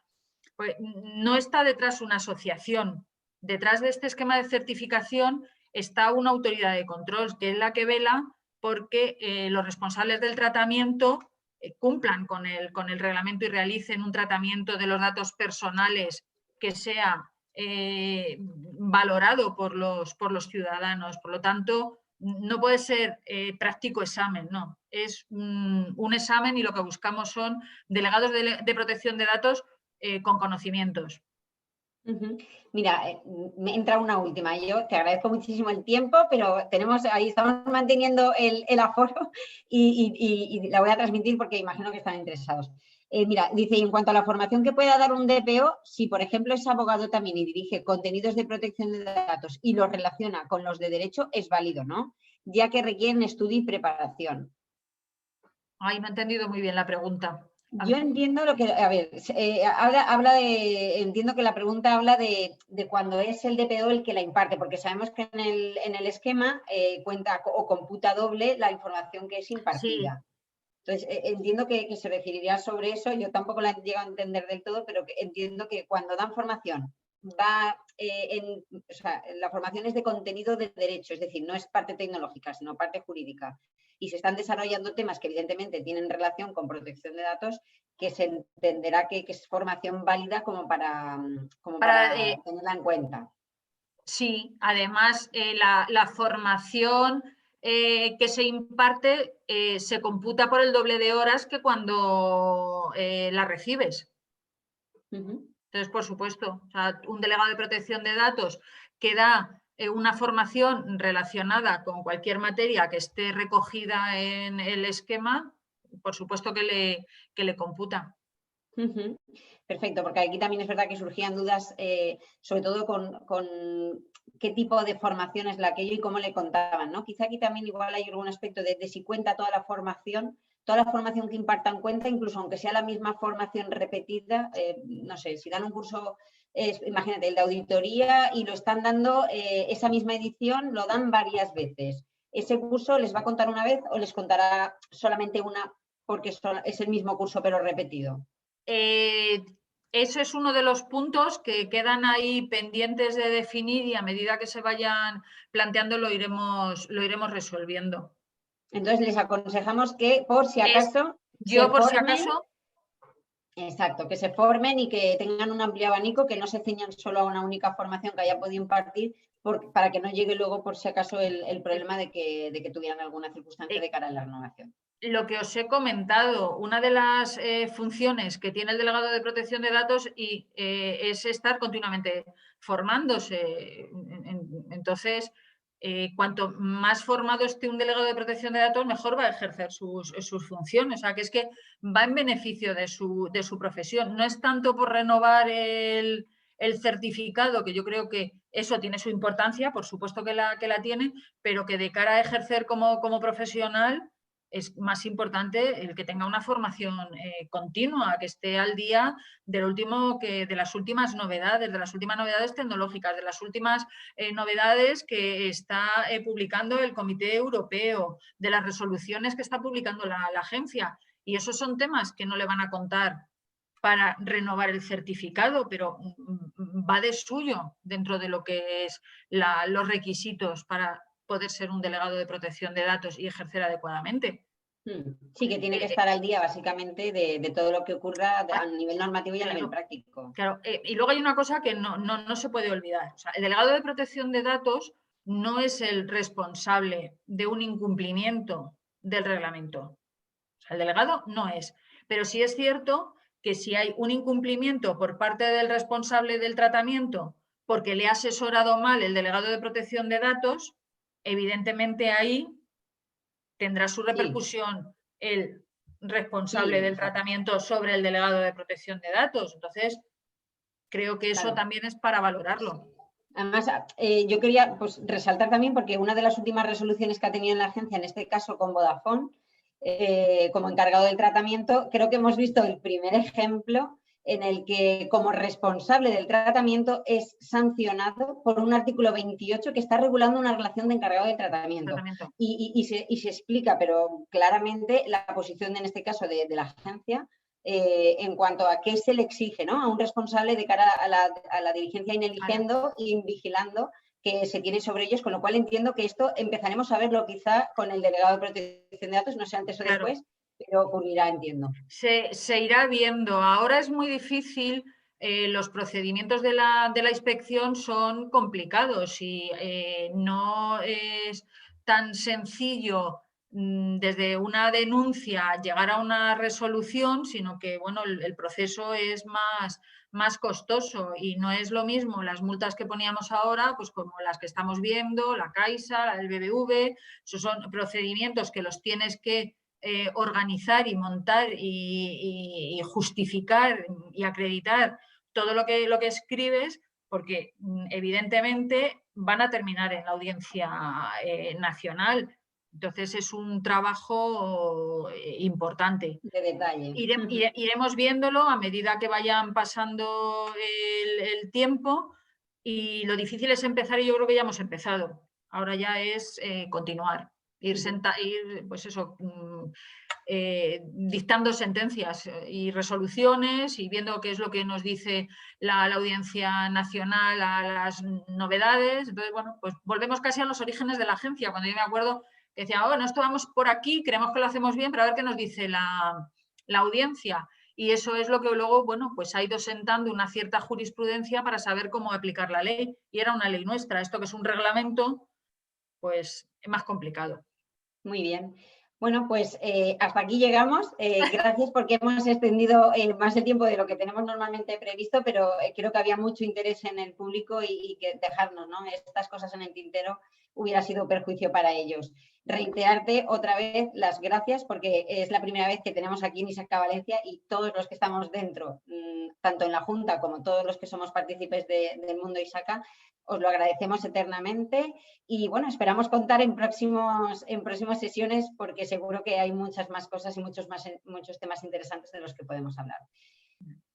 pues, no está detrás una asociación. Detrás de este esquema de certificación está una autoridad de control, que es la que vela porque los responsables del tratamiento cumplan con el reglamento y realicen un tratamiento de los datos personales que sea valorado por los ciudadanos. Por lo tanto, no puede ser práctico examen, no. Es un examen y lo que buscamos son delegados de protección de datos con conocimientos. Mira, me entra una última. Yo te agradezco muchísimo el tiempo, pero estamos manteniendo el aforo y la voy a transmitir porque imagino que están interesados. Mira, dice, y en cuanto a la formación que pueda dar un DPO, si por ejemplo es abogado también y dirige contenidos de protección de datos y los relaciona con los de derecho, es válido, ¿no?, ya que requieren estudio y preparación. Ay, no he entendido muy bien la pregunta. Yo entiendo lo que, a ver, entiendo que la pregunta habla de cuando es el DPO el que la imparte, porque sabemos que en el esquema cuenta o computa doble la información que es impartida. Sí. Entonces, entiendo que se referiría sobre eso. Yo tampoco la he llegado a entender del todo, pero entiendo que cuando dan formación o sea, la formación es de contenido de derecho, es decir, no es parte tecnológica, sino parte jurídica. Y se están desarrollando temas que evidentemente tienen relación con protección de datos, que se entenderá que es formación válida como para tenerla en cuenta. Sí, además la formación que se imparte se computa por el doble de horas que cuando la recibes. Entonces, por supuesto, o sea, un delegado de protección de datos que da una formación relacionada con cualquier materia que esté recogida en el esquema, por supuesto que le computa. Perfecto, porque aquí también es verdad que surgían dudas, sobre todo con qué tipo de formación es la que yo y cómo le contaban, ¿no? Quizá aquí también igual hay algún aspecto de si cuenta toda la formación, toda la formación que impartan cuenta, incluso aunque sea la misma formación repetida, no sé, si dan un curso, imagínate, el de auditoría y lo están dando, esa misma edición lo dan varias veces. ¿Ese curso les va a contar una vez o les contará solamente una porque es el mismo curso pero repetido? Eso es uno de los puntos que quedan ahí pendientes de definir y a medida que se vayan planteando lo iremos resolviendo. Entonces les aconsejamos que por si acaso se Yo por si formen. acaso. Exacto, que se formen y que tengan un amplio abanico, que no se ciñan solo a una única formación que haya podido impartir, para que no llegue luego, por si acaso, el problema de que tuvieran alguna circunstancia de cara a la renovación. Lo que os he comentado, una de las funciones que tiene el delegado de protección de datos es estar continuamente formándose. Entonces, cuanto más formado esté un delegado de protección de datos, mejor va a ejercer sus funciones. O sea, que es que va en beneficio de su profesión. No es tanto por renovar el certificado, que yo creo que eso tiene su importancia, por supuesto que la tiene, pero que de cara a ejercer como profesional es más importante el que tenga una formación continua, que esté al día de las últimas novedades tecnológicas, de las últimas novedades que está publicando el Comité Europeo, de las resoluciones que está publicando la agencia. Y esos son temas que no le van a contar para renovar el certificado, pero va de suyo dentro de lo que es los requisitos para poder ser un delegado de protección de datos y ejercer adecuadamente. Sí, que tiene que estar al día básicamente de todo lo que ocurra a nivel normativo y a nivel práctico. Claro, y luego hay una cosa que no se puede olvidar. O sea, el delegado de protección de datos no es el responsable de un incumplimiento del reglamento. O sea, el delegado no es. Pero sí es cierto que si hay un incumplimiento por parte del responsable del tratamiento porque le ha asesorado mal el delegado de protección de datos, evidentemente ahí tendrá su repercusión el responsable del tratamiento sobre el delegado de protección de datos. Entonces, creo que eso también es para valorarlo. Además, yo quería resaltar también, porque una de las últimas resoluciones que ha tenido en la agencia, en este caso con Vodafone, como encargado del tratamiento, creo que hemos visto el primer ejemplo en el que como responsable del tratamiento es sancionado por un artículo 28 que está regulando una relación de encargado del tratamiento. Y se explica, pero claramente, la posición en este caso de la agencia en cuanto a qué se le exige, ¿no?, a un responsable de cara a la diligencia ineligiendo y vigilando que se tiene sobre ellos, con lo cual entiendo que esto empezaremos a verlo quizá con el delegado de protección de datos, no sé antes o después, pero ocurrirá, entiendo. Se irá viendo. Ahora es muy difícil, los procedimientos de la inspección son complicados y no es tan sencillo desde una denuncia llegar a una resolución, sino que bueno, el proceso es más costoso y no es lo mismo las multas que poníamos ahora, pues como las que estamos viendo, la Caixa, la del BBV. Esos son procedimientos que los tienes que organizar y montar y justificar y acreditar todo lo que escribes, porque evidentemente van a terminar en la audiencia nacional. Entonces es un trabajo importante. De detalle. Iremos viéndolo a medida que vayan pasando el tiempo, y lo difícil es empezar, y yo creo que ya hemos empezado. Ahora ya es continuar, ir pues eso, dictando sentencias y resoluciones y viendo qué es lo que nos dice la Audiencia Nacional a las novedades. Entonces, bueno, pues volvemos casi a los orígenes de la agencia, cuando yo me acuerdo que decía, bueno, esto vamos por aquí, creemos que lo hacemos bien, pero a ver qué nos dice la audiencia. Y eso es lo que luego, bueno, pues ha ido sentando una cierta jurisprudencia para saber cómo aplicar la ley. Y era una ley nuestra. Esto que es un reglamento, pues es más complicado. Muy bien. Bueno, pues hasta aquí llegamos. Gracias, porque hemos extendido más el tiempo de lo que tenemos normalmente previsto, pero creo que había mucho interés en el público y que dejarnos, ¿no?, estas cosas en el tintero hubiera sido perjuicio para ellos. reiterarte otra vez las gracias, porque es la primera vez que tenemos aquí en ISACA Valencia, y todos los que estamos dentro, tanto en la Junta como todos los que somos partícipes del mundo ISACA, os lo agradecemos eternamente y bueno, esperamos contar en próximas sesiones, porque seguro que hay muchas más cosas y muchos temas interesantes de los que podemos hablar.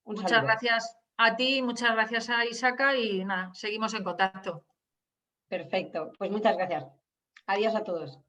Un Muchas saludo. gracias a ti, muchas gracias a ISACA y nada, seguimos en contacto. Perfecto, pues muchas gracias. Adiós a todos.